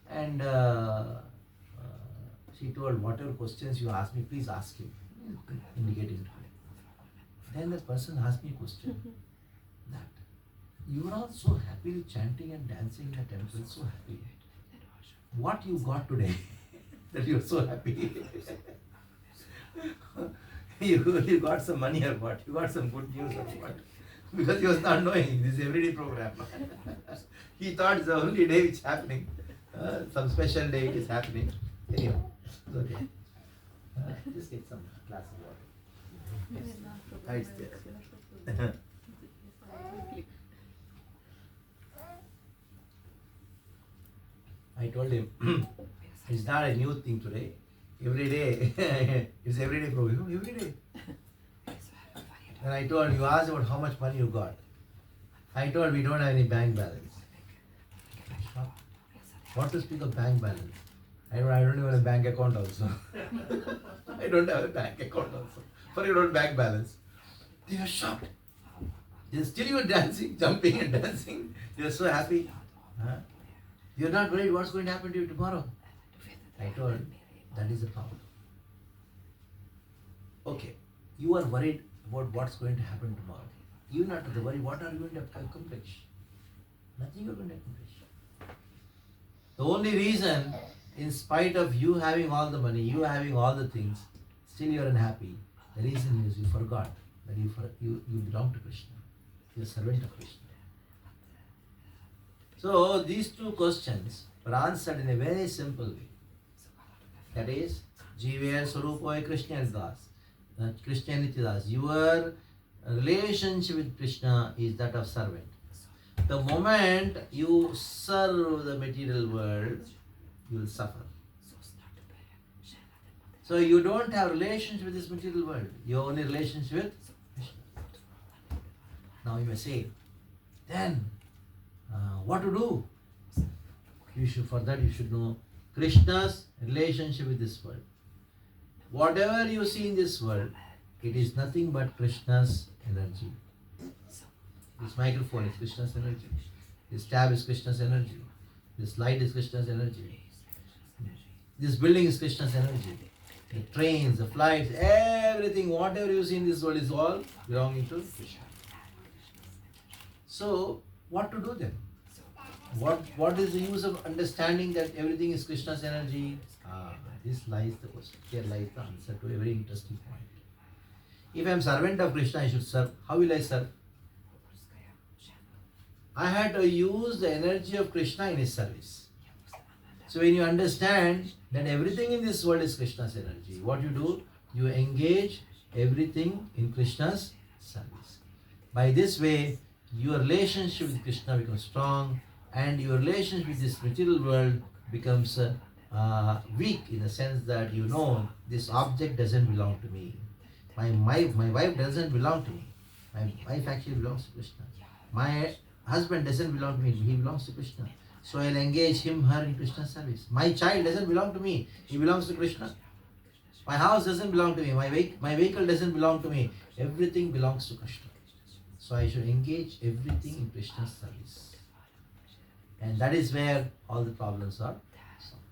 And she told, whatever questions you ask me, please ask him, indicating to me. Then the person asked me a question, that you are all so happily chanting and dancing in the temple, so happy. What you got today that you are so happy? you got some money or what? You got some good news or what? Because he was not knowing this everyday program. He thought it's the only day which is happening. Some special day it is happening. Anyway, it's okay. Just get some glass of water. It's there. I told him, it's not a new thing today. Every day, it's everyday program. Every day. And I told, you asked about how much money you got. I told, we don't have any bank balance. What to speak of bank balance? I don't even have a bank account also. I don't have a bank account also. Forget about bank balance. They were shocked. Still you are dancing, jumping and dancing. You are so happy. Huh? You are not worried what's going to happen to you tomorrow. I told, that is the problem. Okay, you are worried about what's going to happen tomorrow. You not to worry, what are you going to accomplish? Nothing you are going to accomplish. The only reason, in spite of you having all the money, you having all the things, still you are unhappy. The reason is you forgot that you belong to Krishna. You are a servant of Krishna. So these two questions were answered in a very simple way. That is, Jiver Swarupoy Krishna Das. Krishna Nityadas. Your relationship with Krishna is that of servant. The moment you serve the material world, you will suffer. So you don't have relationship with this material world. Your only relationship with Krishna. Now you may say, then what to do? For that you should know Krishna's relationship with this world. Whatever you see in this world, it is nothing but Krishna's energy. This microphone is Krishna's energy. This tab is Krishna's energy. This light is Krishna's energy. This building is Krishna's energy. The trains, the flights, everything, whatever you see in this world is all belonging to Krishna. So, what to do then? What is the use of understanding that everything is Krishna's energy? This lies the question. Here lies the answer to a very interesting point. If I am servant of Krishna, I should serve. How will I serve? I had to use the energy of Krishna in his service. So when you understand that everything in this world is Krishna's energy, what you do? You engage everything in Krishna's service. By this way, your relationship with Krishna becomes strong, and your relationship with this material world becomes weak, in the sense that you know this object doesn't belong to me. My wife doesn't belong to me. My wife actually belongs to Krishna. My husband doesn't belong to me, he belongs to Krishna. So I'll engage him, her in Krishna's service. My child doesn't belong to me, he belongs to Krishna. My house doesn't belong to me, my vehicle doesn't belong to me, everything belongs to Krishna. So I should engage everything in Krishna's service. And that is where all the problems are solved.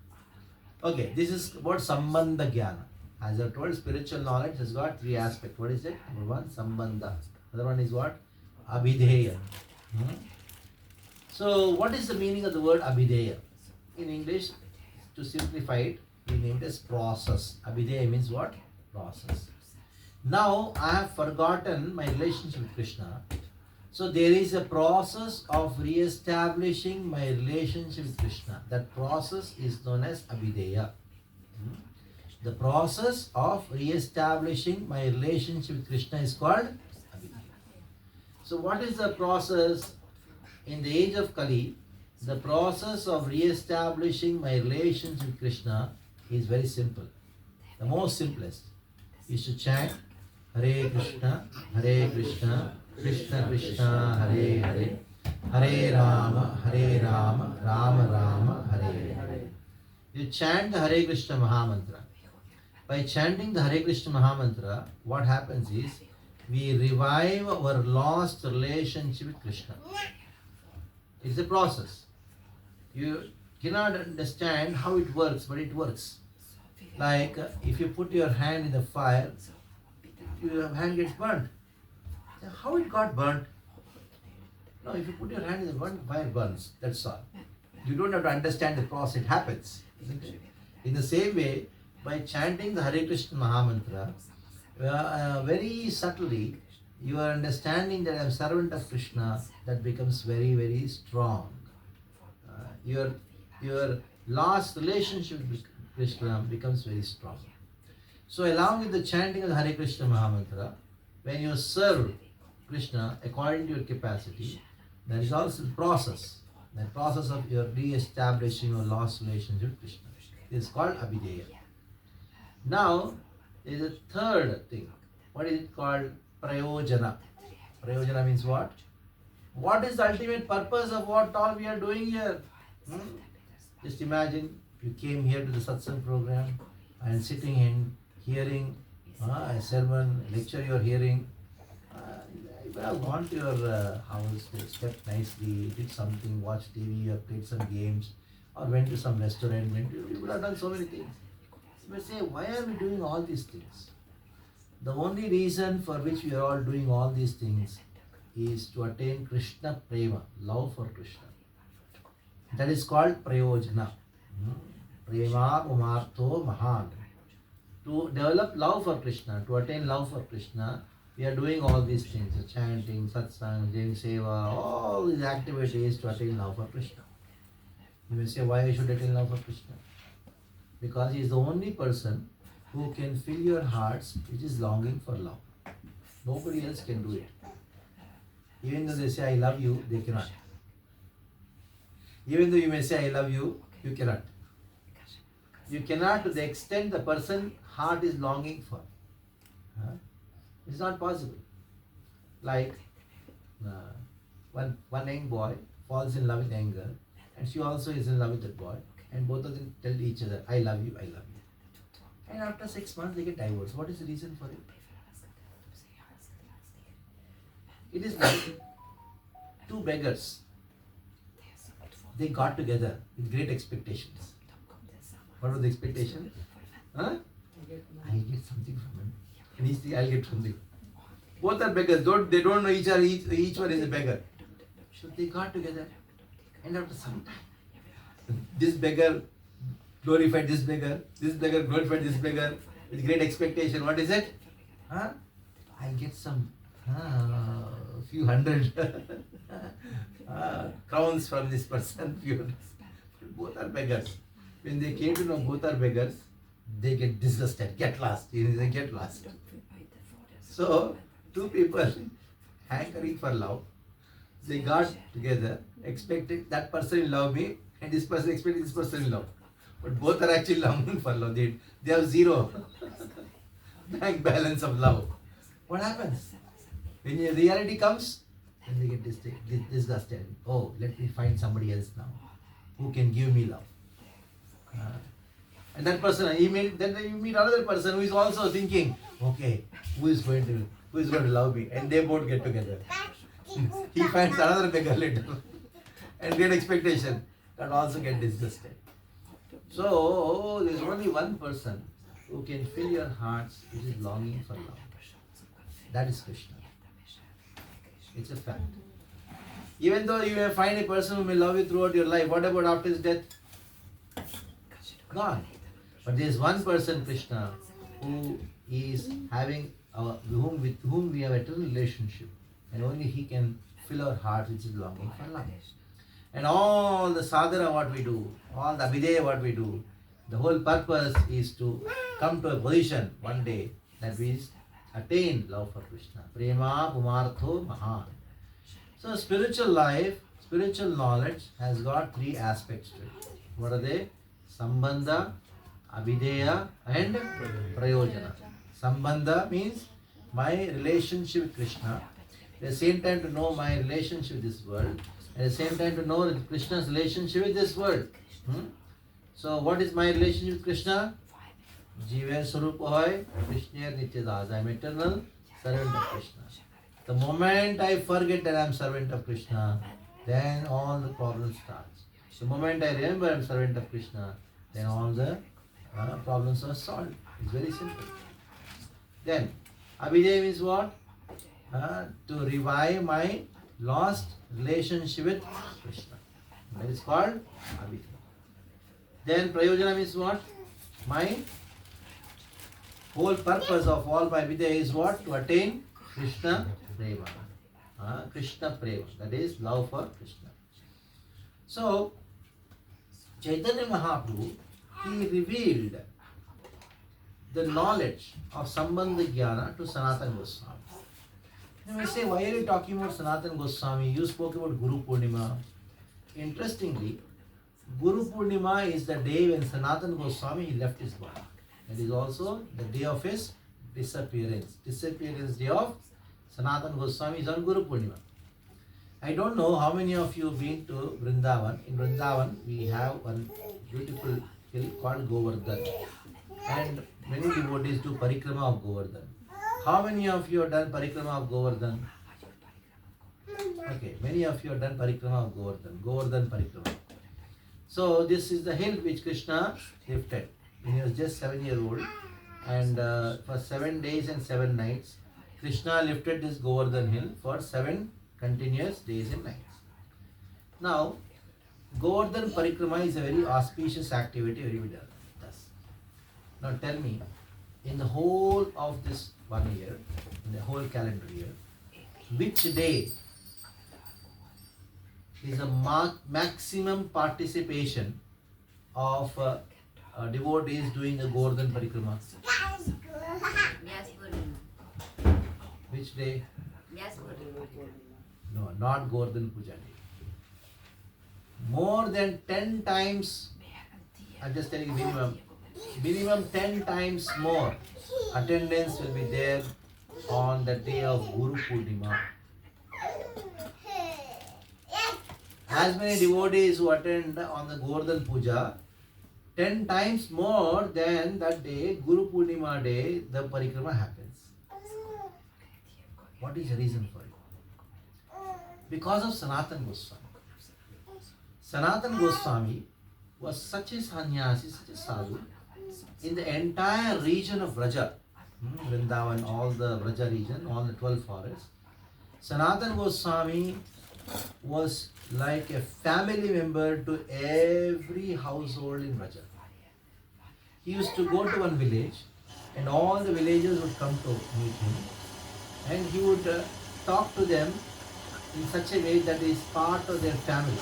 Okay, this is about Sambandha Jnana. As I told, spiritual knowledge has got three aspects. What is it? Number one, sambandha. Other one is what? Abhideya. So, what is the meaning of the word abhideya? In English, to simplify it, we name it as process. Abhideya means what? Process. Now, I have forgotten my relationship with Krishna. So, there is a process of re-establishing my relationship with Krishna. That process is known as abhideya. The process of re-establishing my relationship with Krishna is called abhideya. So, what is the process? In the age of Kali, the process of re-establishing my relationship with Krishna is very simple. The most simplest is to chant Hare Krishna, Krishna Krishna, Hare Hare, Hare Rama, Rama Rama, Hare Hare. You chant the Hare Krishna Mahamantra. By chanting the Hare Krishna Mahamantra, what happens is we revive our lost relationship with Krishna. It's a process. You cannot understand how it works, but it works. Like if you put your hand in the fire, your hand gets burnt. How it got burnt? No, if you put your hand in the fire burns. That's all. You don't have to understand the process. It happens. Isn't it? In the same way, by chanting the Hare Krishna Mahamantra, very subtly, you are understanding that I am servant of Krishna. That becomes very, very strong. Your last relationship with Krishna becomes very strong. So along with the chanting of the Hare Krishna Mahamantra, when you serve Krishna according to your capacity, there is also the process. The process of your re-establishing your lost relationship with Krishna. It is called Abhideya. Now, there is a third thing. What is it called? Prayojana. Prayojana means what? What is the ultimate purpose of what all we are doing here? Just imagine you came here to the satsang program and sitting in, hearing a sermon, a lecture you are hearing. You would have gone to your house, slept nicely, did something, watched TV, or played some games, or went to some restaurant. You would have done so many things. You may say, why are we doing all these things? The only reason for which we are all doing all these things is to attain Krishna Prema, love for Krishna. That is called Prayojana. Prema Umartho Mahan. To develop love for Krishna, to attain love for Krishna, we are doing all these things, chanting, satsang, doing seva, all these activities to attain love for Krishna. You may say, why I should attain love for Krishna? Because he is the only person who can fill your hearts which is longing for love. Nobody else can do it. Even though they say, I love you, they cannot. Even though you may say, I love you, you cannot. You cannot to the extent the person's heart is longing for. It's not possible. Like one young boy falls in love with young girl, and she also is in love with that boy, and both of them tell each other, I love you, I love you. And after 6 months they get divorced. What is the reason for it? It is like two beggars. They got together with great expectations. What was the expectation? I'll get something from him. And he's thinking, I'll get something. Both are beggars. They don't know each other. Each one is a beggar. So they got together. And after some time, this beggar glorified this beggar glorified this beggar with great expectation. What is it? I'll get some few hundred crowns from this person. Both are beggars. When they came to know both are beggars, they get disgusted, get lost. They get lost. So, two people hankering for love, they got together, expecting that person will love me, and this person expecting this person will love. But both are actually longing for love. They have zero bank balance of love. What happens? When your reality comes, then they get disgusted. Oh, let me find somebody else now who can give me love. And that person, then you meet another person who is also thinking, okay, who is going to love me? And they both get together. He finds another beggar later. And great expectation, and also get disgusted. So, there is only one person who can fill your hearts which is longing for love. That is Krishna. It's a fact. Even though you may find a person who may love you throughout your life, what about after his death? Gone. But there is one person, Krishna, who is having with whom we have a eternal relationship, and only he can fill our heart which is longing for love. And all the sadhana what we do, all the abhideya what we do, the whole purpose is to come to a position one day that we attain love for Krishna. Prema pumartho mahan. So spiritual life, spiritual knowledge has got three aspects to it. What are they? Sambandha, abhideya and prayojana. Sambandha means my relationship with Krishna. At the same time to know my relationship with this world. At the same time to know Krishna's relationship with this world. So what is my relationship with Krishna? Jiva Swarupa Hoy, Krishna Nityadas. I am eternal servant of Krishna. The moment I forget that I am servant of Krishna, then all the problems start. The moment I remember I am servant of Krishna, then all the problems are solved. It's very simple. Then, abhideya means what? To revive my lost relationship with Krishna. That is called abhideya. Then prayojana means what? My whole purpose of all my abhideya is what? To attain Krishna prema. Krishna prema. That is love for Krishna. So, Chaitanya Mahaprabhu, he revealed the knowledge of Sambandha Jnana to Sanatana Goswami. You may say, why are you talking about Sanatana Goswami? You spoke about Guru Purnima. Interestingly, Guru Purnima is the day when Sanatana Goswami he left his body. It is also the day of his disappearance. Disappearance day of Sanatana Goswami is on Guru Purnima. I don't know how many of you have been to Vrindavan. In Vrindavan, we have one beautiful hill called Govardhan. And many devotees do parikrama of Govardhan. How many of you have done parikrama of Govardhan? Okay, many of you have done parikrama of Govardhan. Govardhan parikrama. So this is the hill which Krishna lifted when he was just 7-year-old. And for 7 days and 7 nights, Krishna lifted this Govardhan hill for 7 continuous days and nights. Now, Govardhan parikrama is a very auspicious activity everybody does. Now tell me, in the whole of this 1 year, in the whole calendar year, which day is the maximum participation of devotees doing the Govardhan parikrama? Which day? No, not Govardhan Puja day. More than 10 times, I'm just telling you minimum 10 times more attendance will be there on the day of Guru Purnima. As many devotees who attend on the Govardhan Puja, 10 times more than that day, Guru Purnima day, the parikrama happens. What is the reason for it? Because of Sanatana Goswami. Sanatana Goswami was such a sannyasi, such a sadhu, in the entire region of Vraja, Vrindavan, all the Vraja region, all the 12 forests. Sanatana Goswami was like a family member to every household in Vraja. He used to go to one village and all the villagers would come to meet him and he would talk to them in such a way that is part of their family.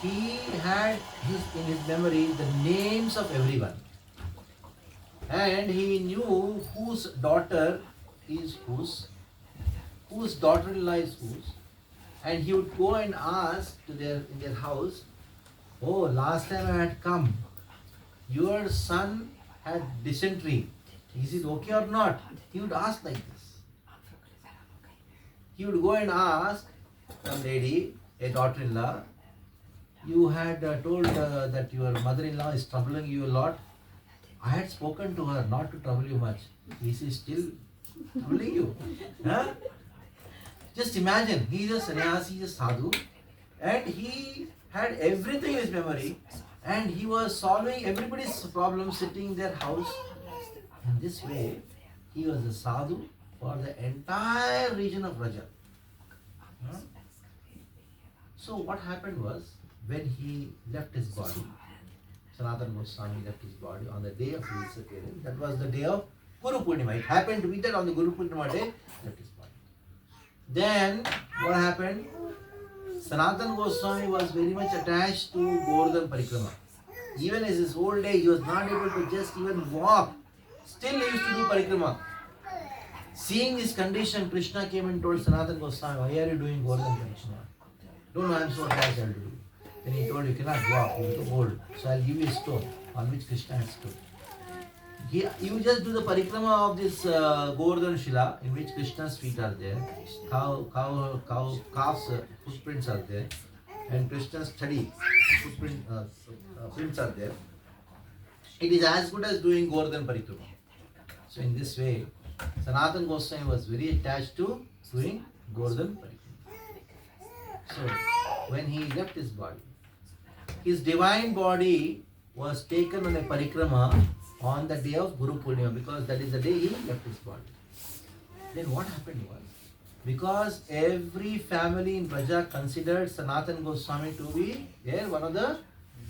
He had in his memory the names of everyone. And he knew whose daughter is whose daughter-in-law is whose. And he would go and ask in their house, oh, last time I had come, your son had dysentery. Is it okay or not? He would ask like this. He would go and ask some lady, a daughter-in-law, you had told that your mother-in-law is troubling you a lot. I had spoken to her not to trouble you much. Is she still troubling you? Huh? Just imagine, he is a sannyasi, he is a sadhu, and he had everything in his memory, and he was solving everybody's problems sitting in their house In this way, he was a sadhu for the entire region of Raja. Huh? So what happened was, when he left his body, Sanatana Goswami left his body on the day of his disappearance. That was the day of Guru Purnima. It happened to be that on the Guru Purnima day, he left his body. Then, what happened? Sanatana Goswami was very much attached to Govardhan Parikrama. Even as his old age, he was not able to just even walk. Still he used to do Parikrama. Seeing this condition, Krishna came and told Sanatana Goswami, why are you doing Govardhan Parikrama? Don't know, I am so attached, I will do. Then he told, you cannot walk, you are too old. So I will give you a stone on which Krishna had stood. You just do the parikrama of this Govardhan Shila, in which Krishna's feet are there, calves footprints are there, and Krishna's study prints are there. It is as good as doing Govardhan Parikrama. So in this way, Sanatana Goswami was very attached to doing Govardhan Parikrama. So when he left his body, his divine body was taken on a parikrama on the day of Guru Purnima, because that is the day he left his body. Then what happened was, because every family in Braja considered Sanatana Goswami to be one of the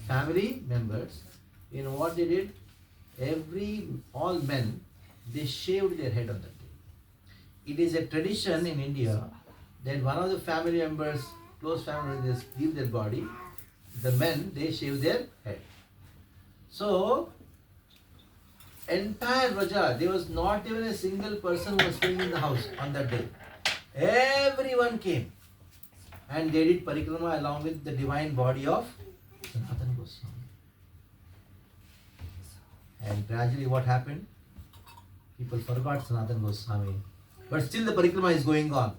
family members, you know what they did? All men, they shaved their head on that day. It is a tradition in India that one of the family members, close family members, leave their body. The men, they shave their head. So, entire Raja, there was not even a single person who was staying in the house on that day. Everyone came and they did parikrama along with the divine body of Sanatana Goswami. And gradually what happened? People forgot Sanatana Goswami. But still the parikrama is going on.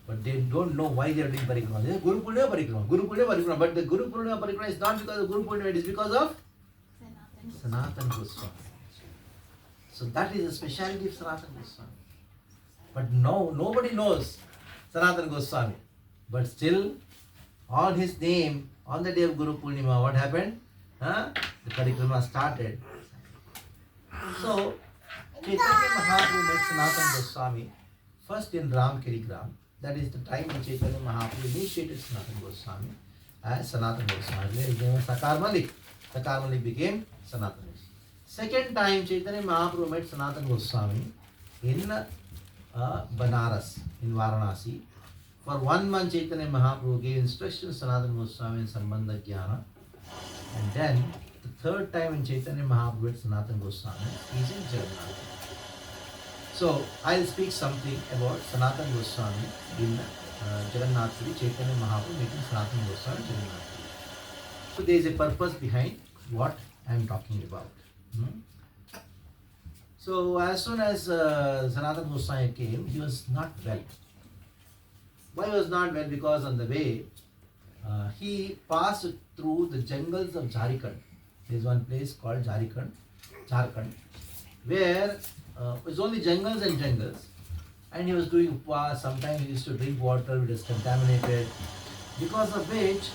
But they don't know why they are doing parikrama. They say Guru Purnima parikrama, Guru Purnima parikrama. But the Guru Purnima parikrama is not because of Guru Purnima, it is because of Sanatana Goswami. So that is the speciality of Sanatana Goswami. But nobody knows Sanatana Goswami. But still, on his name, on the day of Guru Purnima, what happened? The parikrama started. So, Chaitanya Mahaprabhu met Sanatana Goswami first in Ramkiri Gram. That is the time when Chaitanya Mahaprabhu initiated Sanatana Goswami as Sanatana Goswami. His name was Sakar Malik. Sakar Malik became Sanatana Goswami. Second time, Chaitanya Mahaprabhu met Sanatana Goswami in Banaras, in Varanasi. For 1 month, Chaitanya Mahaprabhu gave instructions to Sanatana Goswami in Sambandha Jnana. And then, the third time when Chaitanya Mahaprabhu met Sanatana Goswami is in Jagannath. So, I'll speak something about Sanatana Goswami in Jagannath Puri, Chaitanya Mahaprabhu meeting Sanatana Goswami in Jagannath Puri. So, there is a purpose behind what I am talking about. So, as soon as Sanatana Goswami came, he was not well. Why he was not well? Because on the way, he passed through the jungles of Jharkhand. There is one place called Jharkhand, where it's only jungles and jungles. And he was doing upvas. Sometimes he used to drink water which was contaminated. Because of which,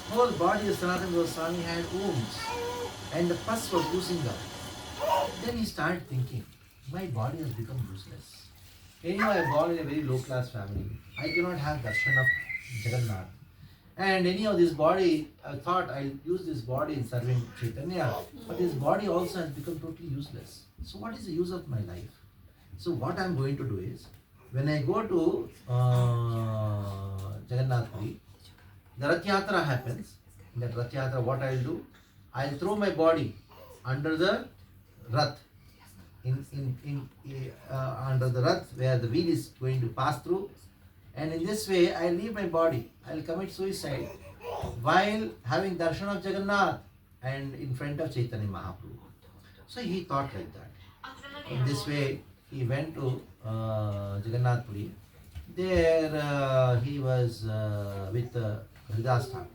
whole body of Sanatana Goswami had wounds. And the pus was losing up. Then he started thinking, my body has become useless. Anyhow, I am born in a very low class family. I cannot have darshan of Jagannath. And anyhow, this body, I thought I'll use this body in serving Chaitanya. But this body also has become totally useless. So what is the use of my life? So what I'm going to do is, when I go to Jagannath Puri, the Rath Yatra happens. In that Rath Yatra, what I'll do? I'll throw my body under the Rath. Under the Rath, where the wheel is going to pass through. And in this way, I'll leave my body. I'll commit suicide while having darshan of Jagannath and in front of Chaitanya Mahaprabhu. So he thought like that. In this way, he went to Jagannath Puri. There he was with Haridas Thakur.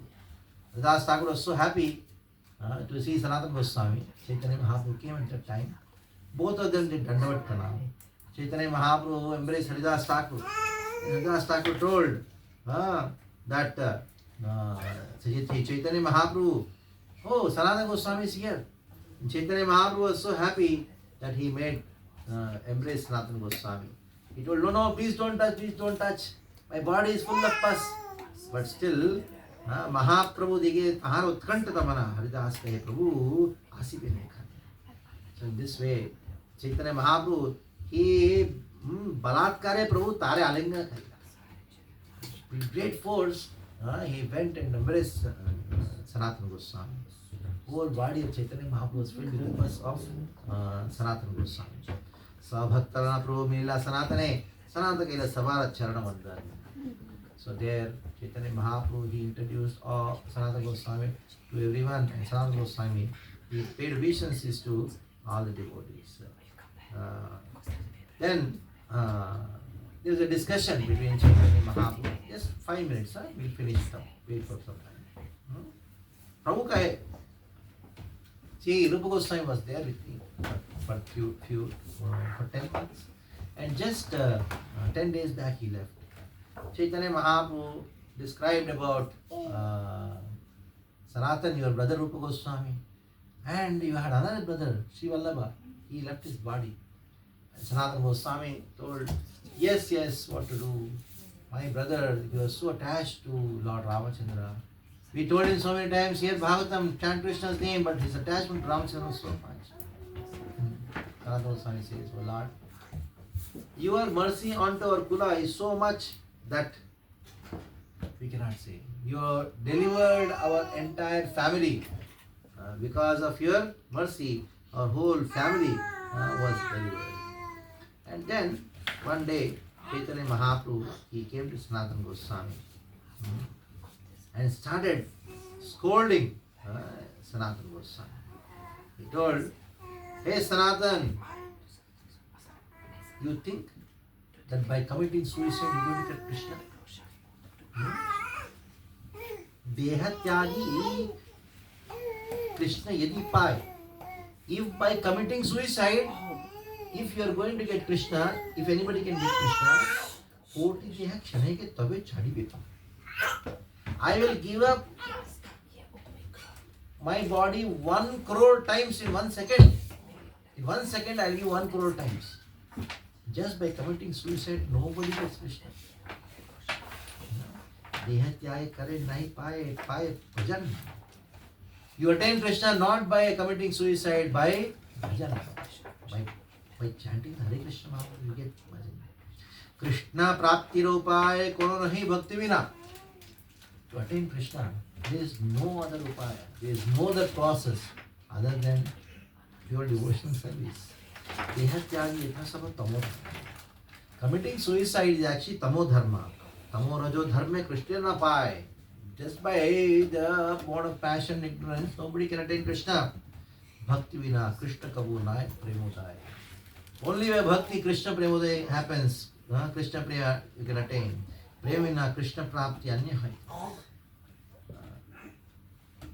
Haridas Thakur was so happy to see Sanatana Goswami. Chaitanya Mahaprabhu came at that time. Both of them did Dandavat Pranam. Chaitanya Mahaprabhu embraced Haridas Thakur. Haridas Thakur told that Chaitanya Mahaprabhu, oh, Sanatana Goswami is here. Chaitanya Mahaprabhu was so happy that he made embrace Sanatana Goswami. He told, no, please don't touch. My body is full of pus. But still, Mahaprabhu dege ahar utkanta tamana Haridas kahe Prabhu asi pe nahi khate. So in this way, Chaitanya Mahaprabhu he balatkare Prabhu tare alinga kharega. With great force, he went and embraced Sanatana Goswami. Whole body of Chaitanya Mahaprabhu was filled with the pus of Sanatana Goswami. Sabhaktarana Prabhu Mila Sanatane Sanatana Kaila Savara Charana Vandana. So there, Chaitanya Mahaprabhu, he introduced Sanatana Goswami to everyone, and Sanatana Goswami, he paid obeisances to all the devotees. Then there was a discussion between Chaitanya Mahaprabhu. Just 5 minutes, we'll finish it up. Wait for some time. Prabhu kahe, see, Rupa Goswami was there with me for 10 months, and just 10 days back he left. Chaitanya Mahaprabhu described about Sanatan, your brother Rupa Goswami, and you had another brother, Sri Vallabha. He left his body. And Sanatana Goswami told, yes, what to do. My brother, he was so attached to Lord Ramachandra. We told him so many times, here Bhagavatam, chant Krishna's name, but his attachment to Ramachandra was so much. Sanatana Goswami says, oh Lord, your mercy onto our Kula is so much that we cannot say. You delivered our entire family. Because of your mercy, our whole family was delivered. And then, one day, Chaitanya Mahaprabhu, he came to Sanatana Goswami and started scolding Sanatana Goswami. He told, hey Sanatan, you think that by committing suicide you going to get Krishna? Dehatyagi Krishna yadi pai. If by committing suicide, if you are going to get Krishna, if anybody can get Krishna, I will give up my body 1 crore times in 1 second. In 1 second, I will give 1 crore times. Just by committing suicide, nobody gets Krishna. Dehatyai kare nahi paye bhajan. You attain Krishna not by committing suicide, by bhajan. By chanting Hare Krishna Mahaprabhu, you get bhajan. Krishna prapti rupaye kono nahi bhakti vina. To attain Krishna, there is no other upaya, there is no other process other than pure devotional service. Dehatyagi itna sab tamo dharma. Committing suicide is actually tamo dharma. Tamo rajo dharma Krishna na paye. Just by the mode of passion, ignorance, nobody can attain Krishna. Bhakti vina, Krishna kabunai, premodai. Only where bhakti, Krishna premodai happens, Krishna priya you can attain. Premina, Krishna prapti anya hai.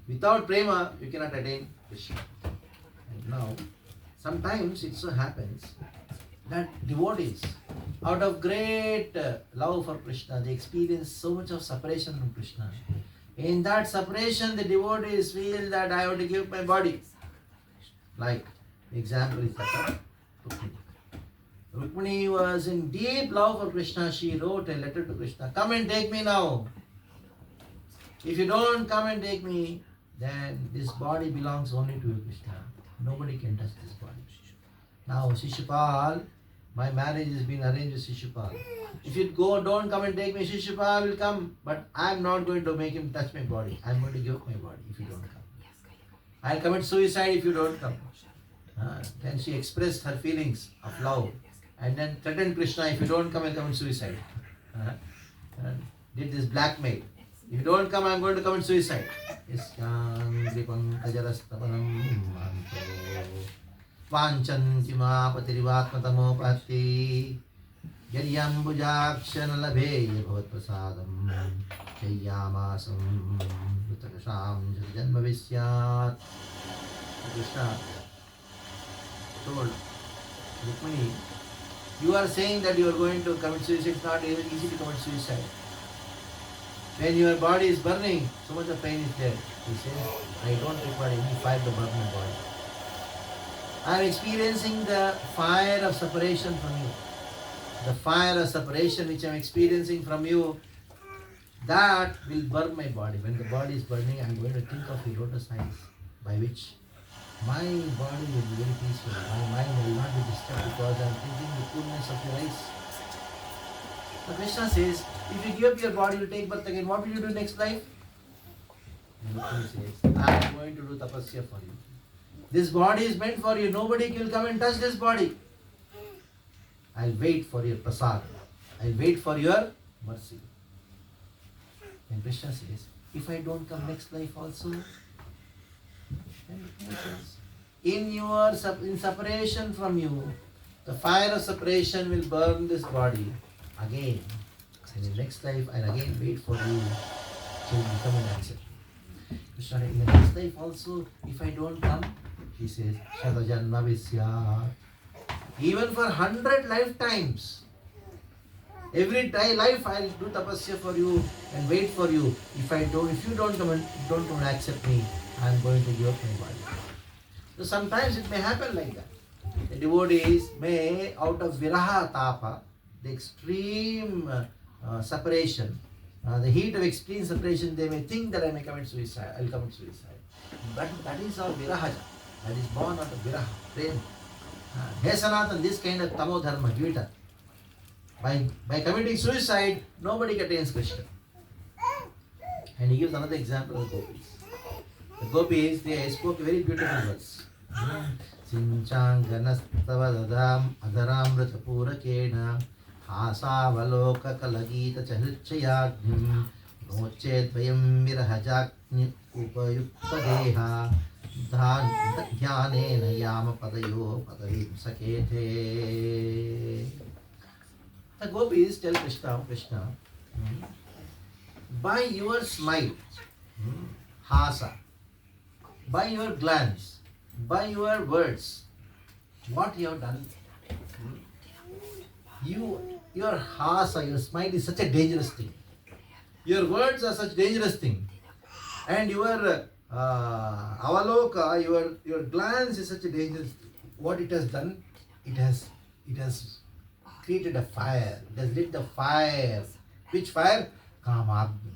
Without prema, you cannot attain Krishna. And now, sometimes it so happens that devotees, out of great love for Krishna, they experience so much of separation from Krishna. In that separation, the devotees feel that I have to give my body. Like, the example is that Rukmini. Rukmini was in deep love for Krishna. She wrote a letter to Krishna, come and take me now. If you don't come and take me, then this body belongs only to you, Krishna. Nobody can touch this body. Now, Shishupal, my marriage has been arranged with Shishupal. If you don't come and take me, Shishupal will come, but I am not going to make him touch my body. I am going to give up my body if you don't come. I will commit suicide if you don't come. Then she expressed her feelings of love and then threatened Krishna, if you don't come, I will commit suicide. Did this blackmail. If you don't come, I am going to commit suicide. Vanchanti mapatirivatmatamopati Yaryambujakshana bhavat prasadam Jayamasam Utakasham Janma Visyat. Krishna told Rukmini, you are saying that you are going to commit suicide. It's not even easy to commit suicide. When your body is burning, so much of pain is there. He says, I don't require any fire to burn my body. I am experiencing the fire of separation from you. The fire of separation which I am experiencing from you, that will burn my body. When the body is burning, I am going to think of the lotus eyes, by which my body will be very peaceful. My mind will not be disturbed because I am thinking the coolness of your eyes. So Krishna says, if you give up your body, you take birth again, what will you do next life? And Krishna says, I am going to do tapasya for you. This body is meant for you. Nobody will come and touch this body. I'll wait for your prasad. I'll wait for your mercy. And Krishna says, if I don't come next life also, then Krishna says, in separation from you, the fire of separation will burn this body again. And in next life, I'll again wait for you till you come and accept me. Krishna, in the next life also, if I don't come, he says, Shatajanma Visyat. Even for 100 lifetimes, every life I'll do tapasya for you and wait for you. If you don't come and don't come and accept me, I'm going to give up my body. So sometimes it may happen like that. The devotees may, out of viraha tapa, the extreme separation, the heat of extreme separation, they may think that I may commit suicide. I'll commit suicide. But that is our viraha. That is born out of viraha, prema. Hey Sanatan, this kind of tamo dharma, give it up. By committing suicide, nobody attains Krishna. And he gives another example of gopis. The gopis, they spoke very beautiful words. Sinchanganastavadadam adaramrachapura hasavaloka kalagita chahrichayagnim nochedvayam virahajakni upayukta deha dhyanena yama padayo padavim sakete. The gopis tell Krishna, by your smile, hasa, by your glance, by your words, what you have done, your hasa, your smile is such a dangerous thing. Your words are such dangerous thing. And your avaloka, your glance is such a dangerous thing. What it has done, it has created a fire. It has lit the fire. Which fire? Kamagni.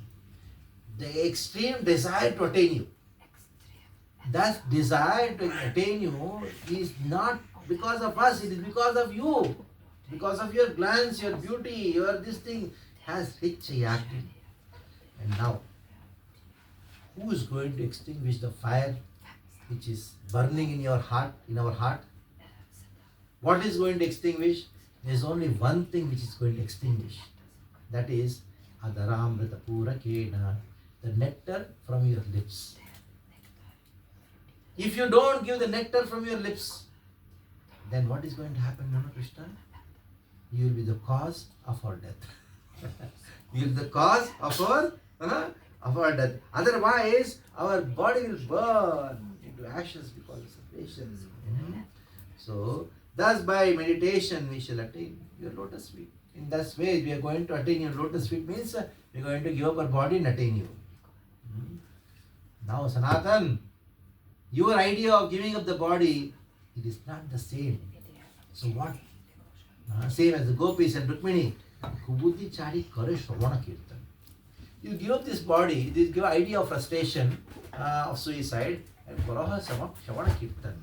The extreme desire to attain you. That desire to attain you is not because of us, it is because of you. Because of your glance, your beauty, your this thing has hit Chayagni. And now, who is going to extinguish the fire which is burning in your heart, in our heart? What is going to extinguish? There is only one thing which is going to extinguish. That is Adaramrita Purakena, the nectar from your lips. If you don't give the nectar from your lips, then what is going to happen, Mama Krishna? You will be the cause of our death. You will be the cause of our death. Otherwise, our body will burn into ashes because of separation. So, thus by meditation we shall attain your lotus feet. In this way, we are going to attain your lotus feet means we are going to give up our body and attain you. Now, Sanatan, your idea of giving up the body, it is not the same. So what? Same as the gopis and Rukmini. Kubudhi chari kare shravana kirtan. You give up this body, this give idea of frustration, of suicide, and karaha shravana kirtan.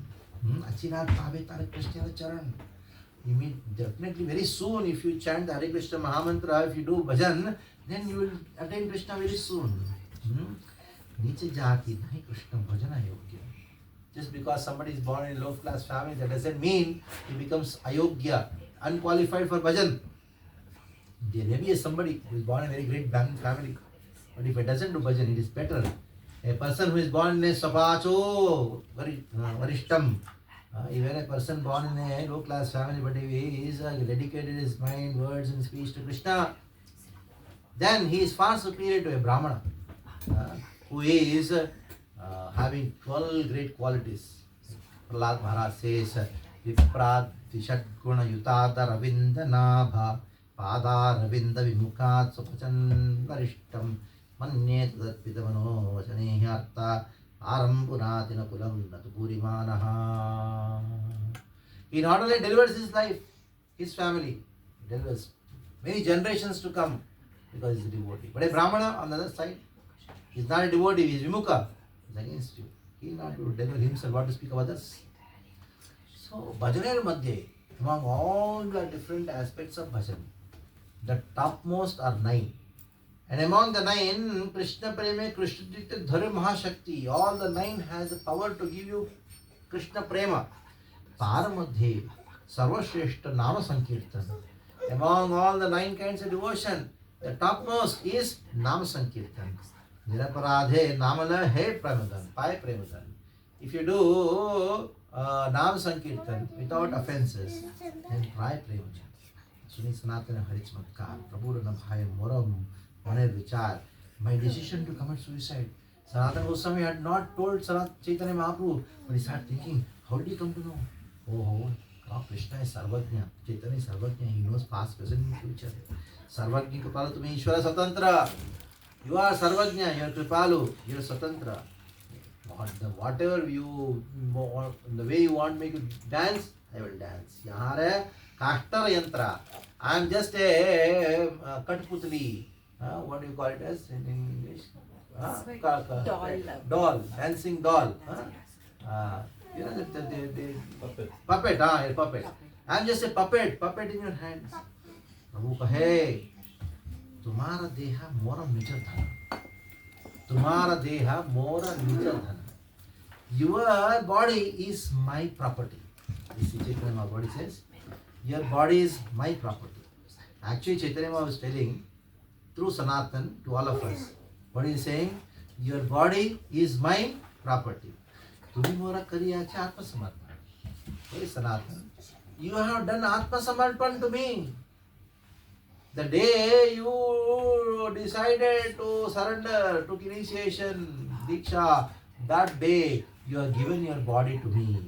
Achinat pabe tarak Krishna charan. You mean definitely very soon if you chant the Hare Krishna Mahamantra, if you do bhajan, then you will attain Krishna very soon. Niche jati nahi Krishna bhajana yogya. Just because somebody is born in a low class family, that doesn't mean he becomes ayogya, unqualified for bhajan. There may be somebody who is born in a very great family, but if he doesn't do bhajan, it is better. A person who is born in a sapacho, varishtam, even a person born in a low class family, but if he is dedicated his mind, words and speech to Krishna, then he is far superior to a Brahmana who is having 12 great qualities. Prahlad Maharaj says, Viprad Vishad Guna Yutata Ravinda Nabha Pada Ravinda Vimukat Supachan Varishtam Manye Tadat Pitavano Vachanehyarta Arampunatina kulam natu purimanaha. He not only delivers his life, his family, he delivers many generations to come because he is a devotee. But a Brahmana on the other side, he is not a devotee, he is Vimukha, he is against you. He will not deliver himself, what to speak of others. So, bhajaner madhye, among all the different aspects of bhajan, the topmost are 9. And among the 9, Krishna Prema, Krishna Dhare Mahashakti, all the 9 has the power to give you Krishna Prema. Paramadhe, Sarvashreshta Nama Sankirtan. Among all the 9 kinds of devotion, the topmost is Nama Sankirtan. Niraparadhe Namala He Pramadan, Pai Pramadan. If you do Nama Sankirtan without offenses, then Pai Pramadan. Suni Sanatana Haritsmatkar, Prabhu Nabhaya Moram, Maner Vichar. My decision to commit suicide. Sanatana Goswami had not told Chaitanya Mahaprabhu, but he started thinking, how did he come to know? Oh, Krishna is Sarvajna, Chaitanya is Sarvajna, he knows past, present, and future. Sarvajna Kripalu, Tumi Ishvara Satantra. You are Sarvajna, you are Kripalu, you are Satantra. Whatever you, the way you want me to dance, I will dance. Yahan hai Kashtar Yantra. I am just a Katputli. What do you call it as in English? Doll, dancing doll. You know the puppet. A puppet. I am just a puppet in your hands. Prabhu kahe, तुम्हारा देहा मोरा निज धन. तुम्हारा देहा मोरा निज धन. Your body is my property. This is Chaitanya Mahaprabhu says, your body is my property. Actually, Chaitanya Mahaprabhu was telling through Sanatan to all of us. What is he saying? Your body is my property. Tumi mora kariya cha Atma Samarpan. Hey Sanatan, you have done Atma Samarpan to me. The day you decided to surrender, took initiation, Diksha, that day you have given your body to me.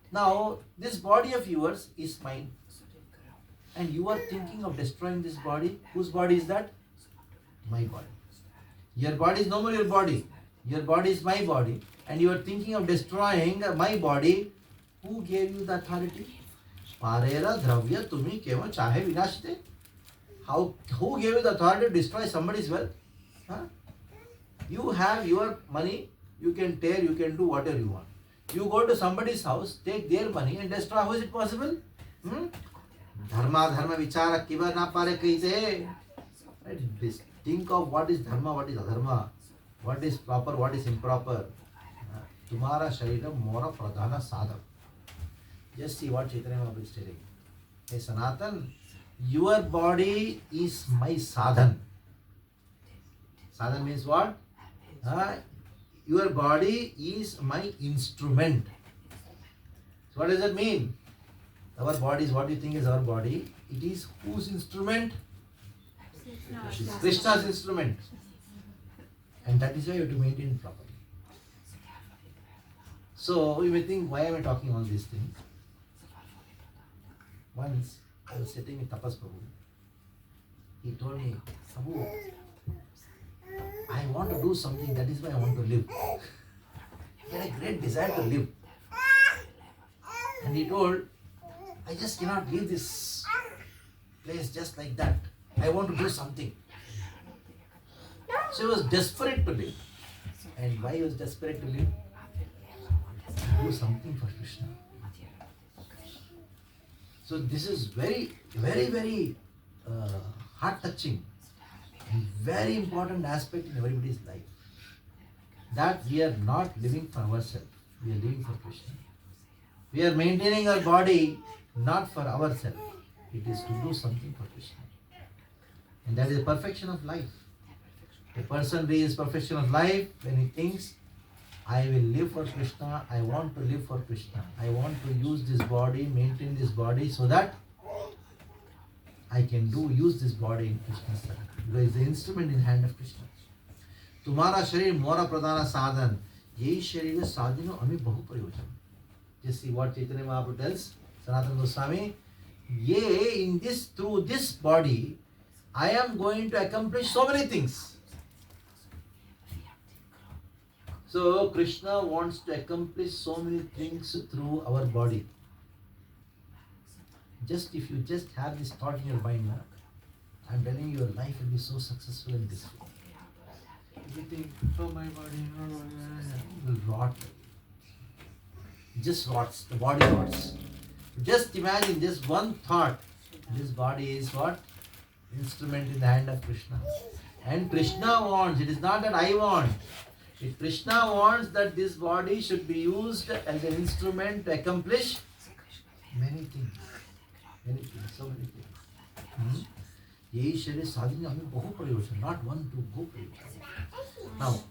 Now, this body of yours is mine. And you are thinking of destroying this body. Whose body is that? My body. Your body is no more your body. Your body is my body. And you are thinking of destroying my body. Who gave you the authority? Parera dravya tumi keva chahe vinashite. Who gave you the authority to destroy somebody's wealth? You have your money. You can tear, you can do whatever you want. You go to somebody's house, take their money and destroy. How is it possible? Dharma vichara kiva na pare kaise. Right? Think of what is dharma, what is adharma, what is proper, what is improper. Tumhara sharira mora pradhana sadhak. Just see what Chaitanya Mahaprabhu is telling. Hey Sanatan, your body is my sadhan. Sadhan means what? Your body is my instrument. So what does that mean? Our body is what you think is our body. It is whose instrument? It is Krishna's instrument. And that is why you have to maintain it properly. So you may think, why am I talking all these things? Once I was sitting with Tapas Prabhu. He told me, Prabhu, I want to do something, that is why I want to live. He had a great desire to live. And he told, I just cannot leave this place just like that. I want to do something. So he was desperate to live. And why he was desperate to live? To do something for Krishna. So this is very, very, very heart-touching and very important aspect in everybody's life. That we are not living for ourselves. We are living for Krishna. We are maintaining our body not for ourselves. It is to do something for Krishna. And that is the perfection of life. A person reaches perfection of life when he thinks, I will live for Krishna, I want to live for Krishna. I want to use this body, maintain this body so that I can use this body in Krishna's service. Because it's the instrument in the hand of Krishna. Tumhara sharir mora pradhana sadhan. Yehi sharir sadhino ami bahu prayojan. Just see what Chaitanya Mahaprabhu tells Sanatana Goswami. Through this body, I am going to accomplish so many things. So Krishna wants to accomplish so many things through our body. Just if you just have this thought in your mind, na, I'm telling you, your life will be so successful and blissful. If you think, oh my body, will rot. Just rots, the body rots. Just imagine, just one thought. This body is what? Instrument in the hand of Krishna. And Krishna wants, it is not that I want. If Krishna wants that this body should be used as an instrument to accomplish many things. Many things, so many things. Yehi shari sadhana hame bahu prayojan, not one, two, go prayojan. Now,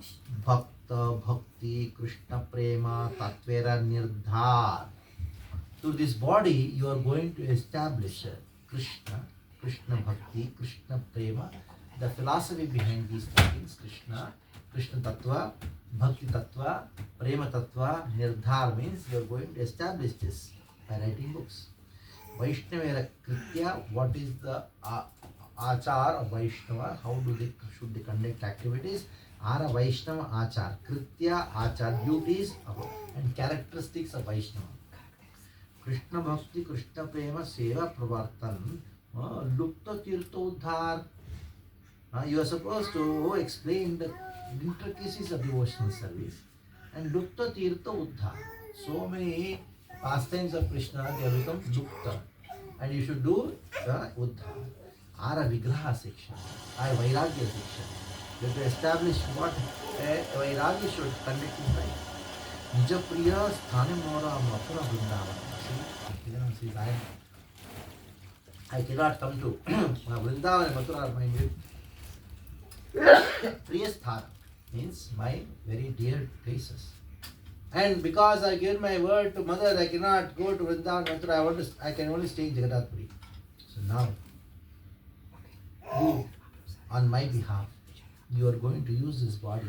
Bhakta, Bhakti, Krishna Prema, Tatvera Nirdhar. Through this body, you are going to establish Krishna, Krishna Bhakti, Krishna Prema. The philosophy behind these things, Krishna, Krishna Tattva, Bhakti Tattva, Prema Tattva, Nirdhar means you are going to establish this by writing books. Vaishnavera Kritya, what is the Achar of Vaishnava, how should they conduct activities? Ara Vaishnava Achar, Kritya Achar, duties and characteristics of Vaishnava. Krishna Bhakti, Krishna Prema, Seva Pravartan, Lupta Tirtha Uddhar. You are supposed to explain the intricacies of devotional service and Lupta Tirtha Uddhar. So many pastimes of Krishna, they have become Lupta. And you should do the Uddhar. Ara Vigraha section, Vairagya section. You have to establish what a Vairagya should conduct his life. Nijapriya Sthane Mora Mathura Vrindavan. See, I cannot come to Vrindavan and Mathura are my Priyasthana means my very dear places. And because I gave my word to mother, I cannot go to Vrindavan and Mathura. I can only stay in Jagannath Puri. So now, you, on my behalf, you are going to use this body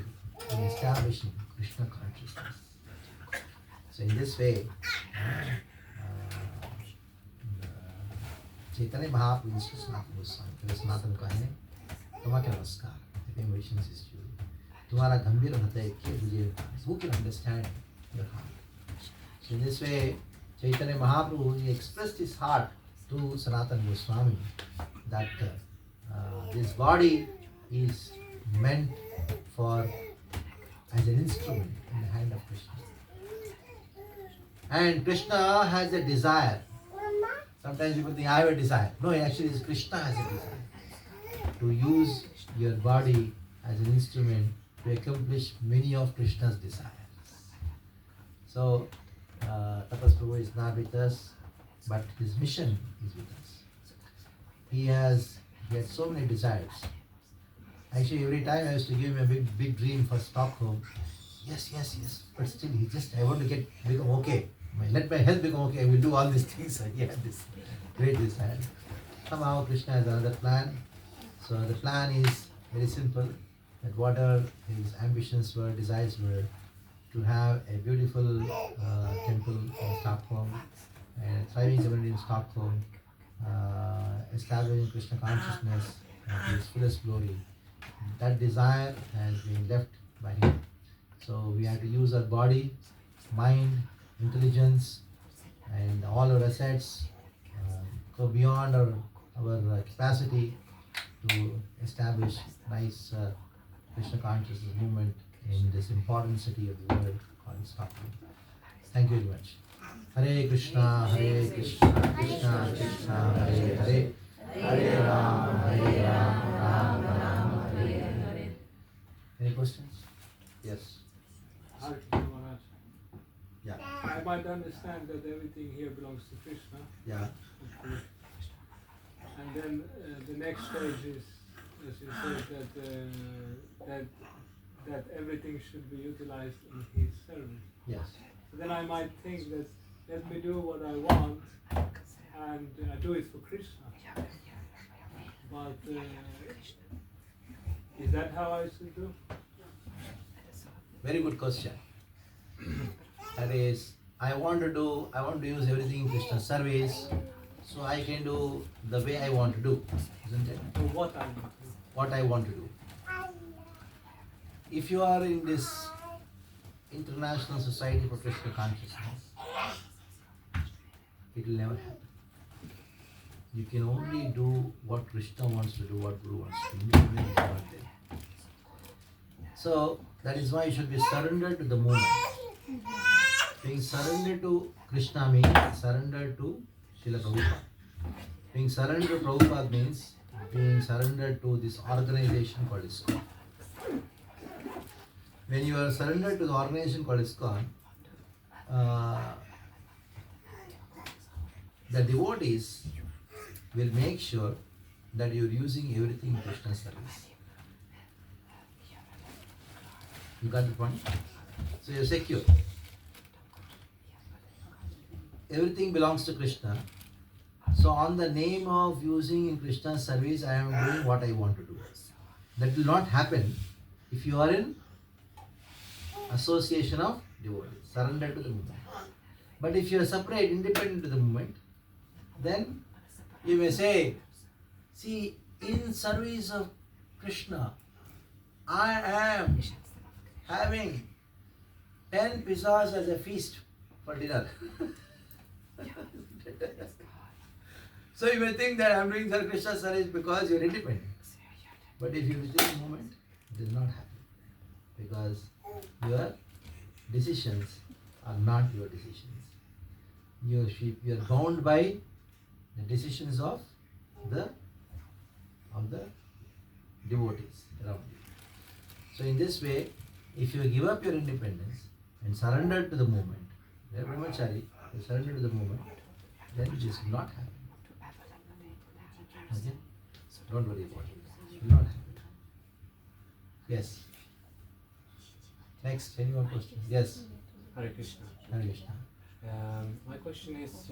in establishing Krishna consciousness. So in this way, Chaitanya Mahaprabhu is Sanatana Goswami. Sanatana को है तुम्हारा नमस्कार. Emotions is you. तुम्हारा गंभीर हृदय के बुझे. Who can understand your heart? So in this way, Chaitanya Mahaprabhu, he expressed his heart to Sanatana Goswami that this body is meant for as an instrument in the hand of Krishna. And Krishna has a desire. Sometimes people think I have a desire. No, actually it's Krishna has a desire to use your body as an instrument to accomplish many of Krishna's desires. So Tapas Prabhu is not with us, but his mission is with us. He had so many desires. Actually, every time I used to give him a big dream for Stockholm. Yes. But still, I want to become okay. Let my health become okay. I will do all these things. So he had this great desire. Somehow Krishna has another plan. So the plan is very simple. That whatever his ambitions were, desires were, to have a beautiful temple in Stockholm, and a thriving community in Stockholm, establishing Krishna consciousness to its fullest glory. That desire has been left by him. So we have to use our body, mind, intelligence, and all our assets, go beyond our capacity to establish nice Krishna consciousness movement in this important city of the world called Stockholm. Thank you very much. Hare Krishna, Krishna Krishna, Hare Hare, Hare Ram, Ram Ram, Hare Hare. Any questions? Yes. Hare Krishna Maharaj. Yeah. I might understand that everything here belongs to Krishna. Yeah. And then the next stage is, as you said, that everything should be utilized in his service. Yes. So then I might think that let me do what I want and I do it for Krishna. But is that how I should do? Very good question. That is, I want to use everything in Krishna's service, so I can do the way I want to do, isn't it? So what I want to do? What I want to do. If you are in this International Society for Krishna Consciousness, it will never happen. You can only do what Krishna wants to do, what Guru wants to do. Independent is not there. So that is why you should be surrendered to the moment. Being surrendered to Krishna means surrendered to Srila Prabhupada. Being surrendered to Prabhupada means being surrendered to this organization called ISKCON. When you are surrendered to the organization called ISKCON, the devotees will make sure that you are using everything in Krishna's service. You got the point? So you are secure. Everything belongs to Krishna. So on the name of using in Krishna's service, I am doing what I want to do. That will not happen if you are in association of devotees, surrender to the movement. But if you are separate, independent to the movement, then you may say, see, in service of Krishna, I am having 10 pizzas as a feast for dinner. So you may think that I am doing the Krishna service because you are independent. But if you visit the movement, it is not happen. Because your decisions are not your decisions. You are bound by the decisions of the devotees around you. So in this way, if you give up your independence and surrender to the movement, you are brahmachari, you surrender to the movement, then this will not happen. Okay? Don't worry about it. It will not happen. Yes. Next, any more questions? Yes. Hare Krishna. Hare Krishna. My question is,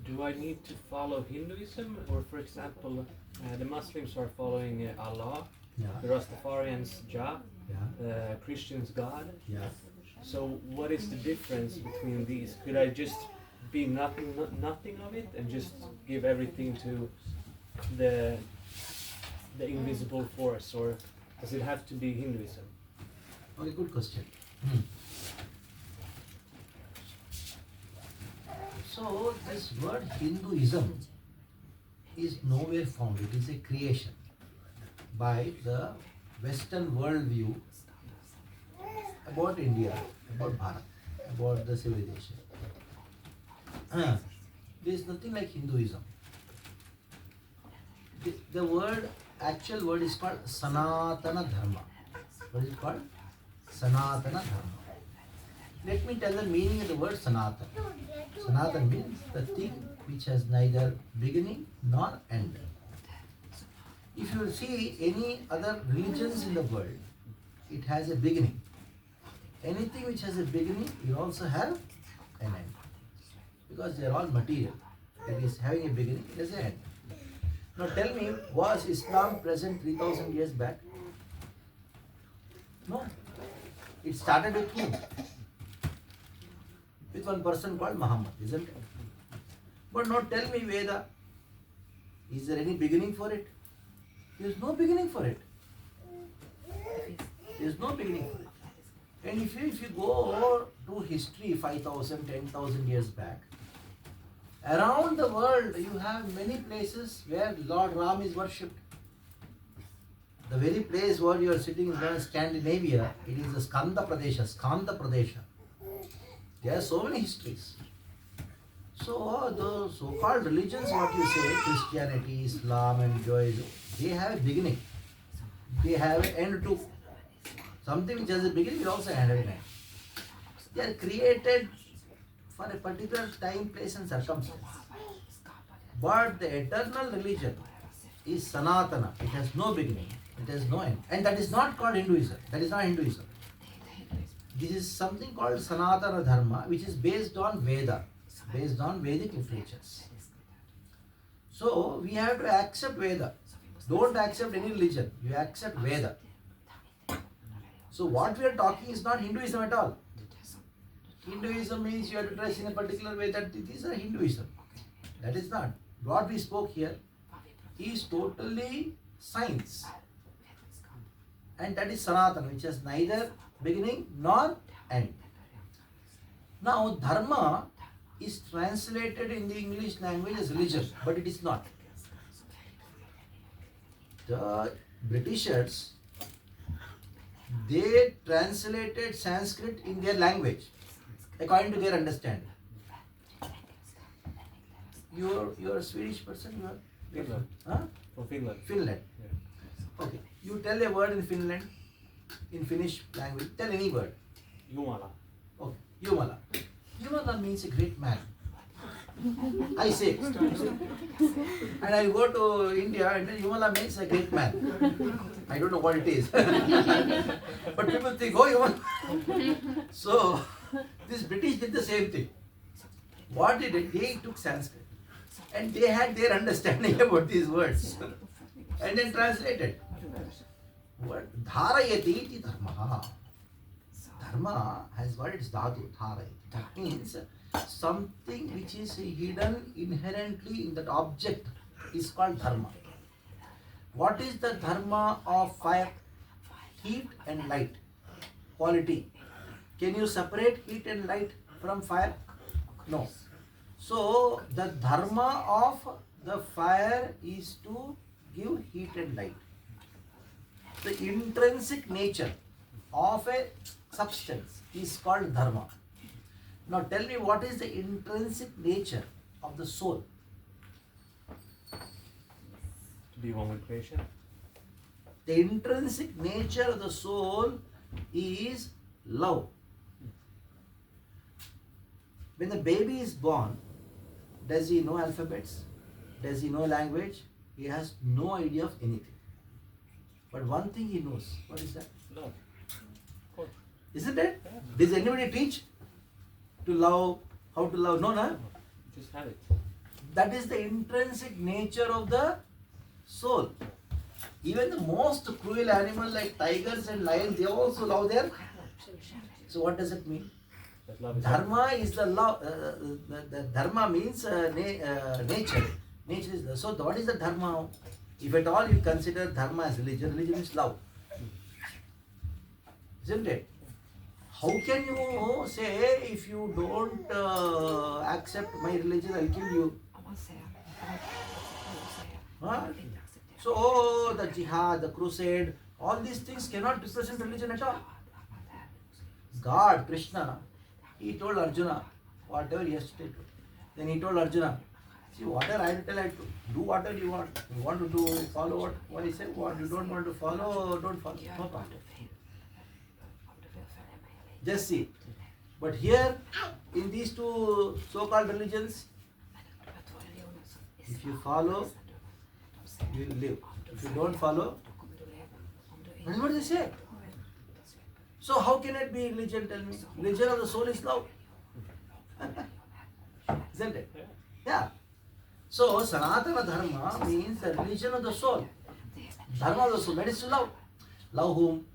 do I need to follow Hinduism, or for example, the Muslims are following Allah, Yeah. the Rastafarians Jah, Yeah. the Christians God. Yeah. So what is the difference between these? Could I just be nothing of it and just give everything to the invisible force, or does it have to be Hinduism? Okay, good question. So this word Hinduism is nowhere found. It is a creation by the Western worldview about India, about Bharat, about the civilization. There is nothing like Hinduism. The actual word is called Sanatana Dharma. What is it called? Sanatana Dharma. Let me tell the meaning of the word Sanatana. Sanatana means the thing which has neither beginning nor end. If you see any other religions in the world, it has a beginning. Anything which has a beginning, you also have an end. Because they are all material. It is having a beginning, it has an end. Now tell me, was Islam present 3000 years back? No. It started with whom? With one person called Muhammad, isn't it? But now tell me, Veda, is there any beginning for it? There is no beginning for it. There is no beginning for it. And if you go to history 5,000, 10,000 years back, around the world you have many places where Lord Ram is worshipped. The very place where you are sitting is known as Scandinavia. It is the Skanda Pradesha. There are so many histories. So the so-called religions, what you say, Christianity, Islam and Judaism, they have a beginning. They have an end too. Something which has a beginning will also have an end. They are created for a particular time, place and circumstance. But the eternal religion is Sanatana. It has no beginning. It has no end. And that is not called Hinduism. That is not Hinduism. This is something called Sanatana Dharma, which is based on Veda, based on Vedic literatures. So we have to accept Veda. Don't accept any religion. You accept Veda. So what we are talking is not Hinduism at all. Hinduism means you have to dress in a particular way. That these are Hinduism. That is not. What we spoke here is totally science. And that is Sanatana, which has neither beginning nor end. Now, dharma is translated in the English language as religion, but it is not. The Britishers, they translated Sanskrit in their language, according to their understanding. You're a Swedish person, you are? Finland. Huh? From Finland. Finland. Yeah. Okay. You tell a word in Finland, in Finnish language. Tell any word. Jumala. Okay. Jumala. Jumala means a great man. I say. And I go to India and then Jumala means a great man. I don't know what it is. But people think, oh, Jumala. So, this British did the same thing. What did it? They took Sanskrit. And they had their understanding about these words. And then translated. What? Dharayati iti dharma. Dharma has got its dhatu, dharayati. That means something which is hidden inherently in that object is called dharma. What is the dharma of fire? Heat and light. Quality. Can you separate heat and light from fire? No. So, the dharma of the fire is to give heat and light. The intrinsic nature of a substance is called dharma. Now tell me, what is the intrinsic nature of the soul? To be one with creation. The intrinsic nature of the soul is love. When the baby is born, does he know alphabets? Does he know language? He has no idea of anything. But one thing he knows. What is that? Love. Of course. Isn't it? Does anybody teach to love, how to love? No, no. Just have it. That is the intrinsic nature of the soul. Even the most cruel animal like tigers and lions, they also love their. So what does it mean? That love is Dharma is the love. The dharma means nature. Nature is the. So what is the dharma? If at all you consider dharma as religion, religion is love. Isn't it? How can you say, if you don't accept my religion, I'll kill you? Huh? So the jihad, the crusade, all these things cannot represent religion at all. God, Krishna, he told Arjuna whatever he has to do. Then he told Arjuna, see, whatever I tell, I do whatever you want. You want to do, follow what he said. What you don't want to follow, don't follow. No problem. Just see. But here, in these two so-called religions, if you follow, you will live. If you don't follow, that's what they say. So how can it be religion, tell me? Religion of the soul is love. Isn't it? Yeah. So Sanatana Dharma means the religion of the soul. Dharma of the soul, that is to love. Love whom?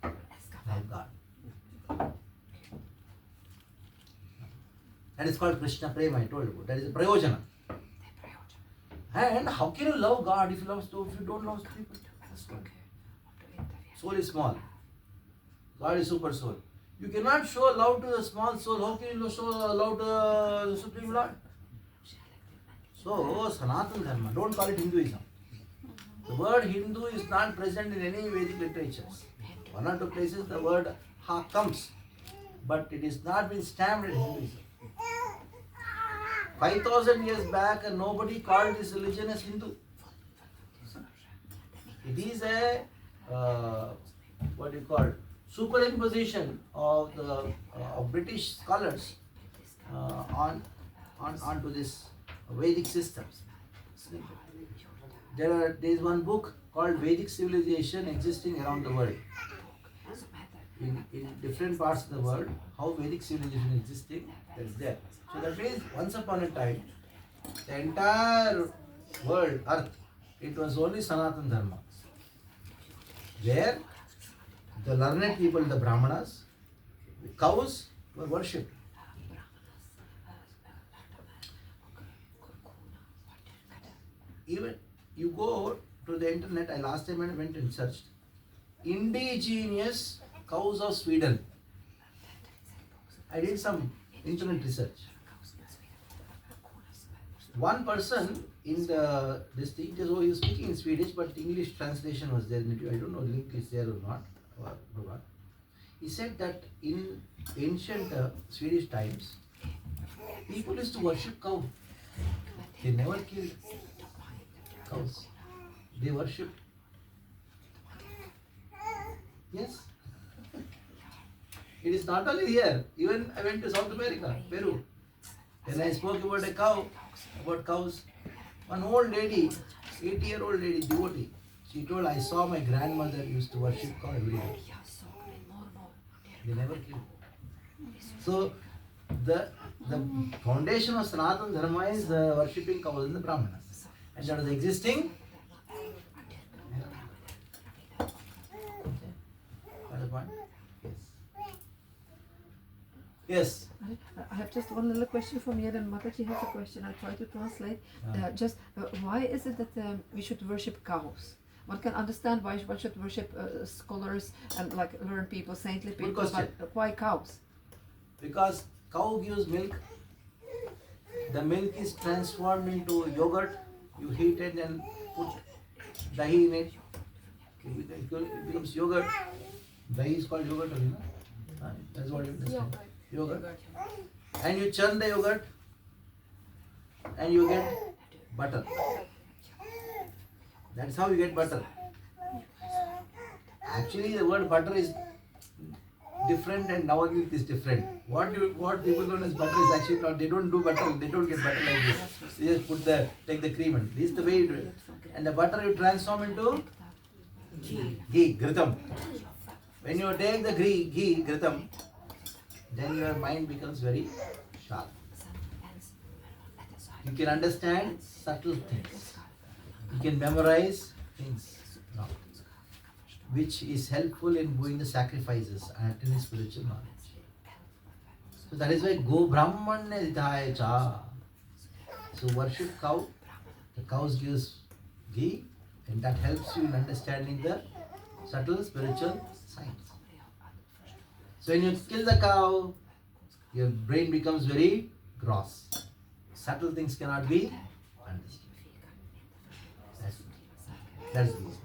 Love God. That is called Krishna Prema, I told you. That is a Prayojana. And how can you love God if you don't love people? Soul is small. God is super soul. You cannot show love to the small soul. How can you show love to the Supreme Lord? So, Sanatana Dharma, don't call it Hinduism. The word Hindu is not present in any Vedic literatures. One or two places the word Ha comes, but it is not been stamped in Hinduism. 5,000 years back, nobody called this religion as Hindu. It is a what do you call superimposition of the British scholars onto this Vedic system. There is one book called Vedic Civilization existing around the world. In different parts of the world, how Vedic civilization is existing, that is there. So that means once upon a time, the entire world, earth, it was only Sanatana Dharma. Where the learned people, the Brahmanas, the cows were worshipped. Even you go to the internet, I last time I went and searched indigenous cows of Sweden. I did some internet research. One person in this thing, he was speaking in Swedish, but English translation was there. I don't know link is there or not. He said that in ancient Swedish times, people used to worship cow. They never killed cows. They worshipped. Yes. It is not only here. Even I went to South America, Peru. When I spoke about a cow, about cows, one old lady, 80-year-old lady, devotee, she told, I saw my grandmother used to worship cow every day. They never killed. So, the foundation of Sanatana Dharma is worshipping cows in the Brahmanas. And that is existing. Got the point? Yes. I have just one little question from here, and Mataji has a question. I try to translate. Why is it that we should worship cows? One can understand why one should worship scholars and like learned people, saintly people, but why cows? Because cow gives milk. The milk is transformed into yogurt. You heat it and put dahi in it. It becomes yogurt. Dahi is called yogurt, you know? That's what it is. Yogurt. And you churn the yogurt and you get butter. That's how you get butter. Actually, the word butter is different and now milk is different. What people know as butter is actually not. They don't do butter. They don't get butter like this. They just take the cream and this is the way you do it. And the butter you transform into ghee, ghritam. When you take the ghee, ghritam, then your mind becomes very sharp. You can understand subtle things. You can memorize things now, which is helpful in doing the sacrifices and attaining spiritual knowledge. So that is why Go Brahmanya Hidaya Cha. So worship cow. The cows gives ghee, and that helps you in understanding the subtle spiritual science. So when you kill the cow, your brain becomes very gross. Subtle things cannot be understood. That's the reason.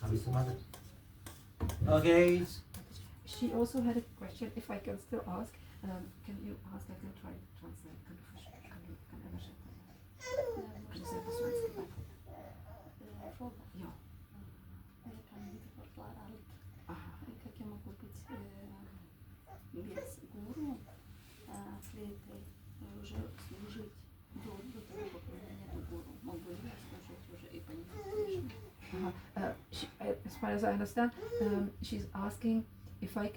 How is the mother? Okay. She also had a question, if I can still ask. Can you ask? I can try to translate. Ja. Jag kan inte förklara allt. Как я могу быть без гуру, если уже служить до того, как у меня нет гуру. Могу ли я служить уже и понимать? As far as I understand, she's asking if I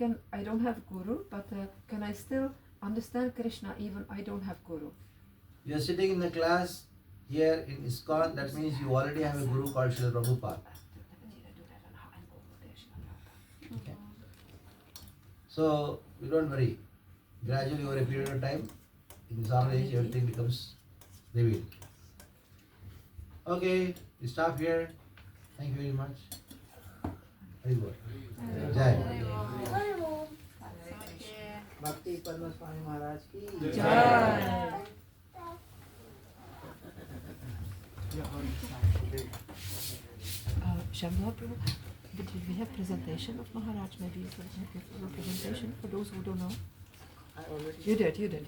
don't have guru, but can I still understand Krishna even I don't have guru? You are sitting in the class here in ISKCON, that means you already have a guru called Srila Prabhupada. Okay. So, you don't worry. Gradually over a period of time, in this our age, everything becomes revealed. Okay, we stop here. Thank you very much. Very good. Jai. Bhakti Padma Swami Maharaj ki Jai. Shamla Prabhu, did we have presentation of Maharaj? Maybe you can have a presentation for those who don't know. I already You did.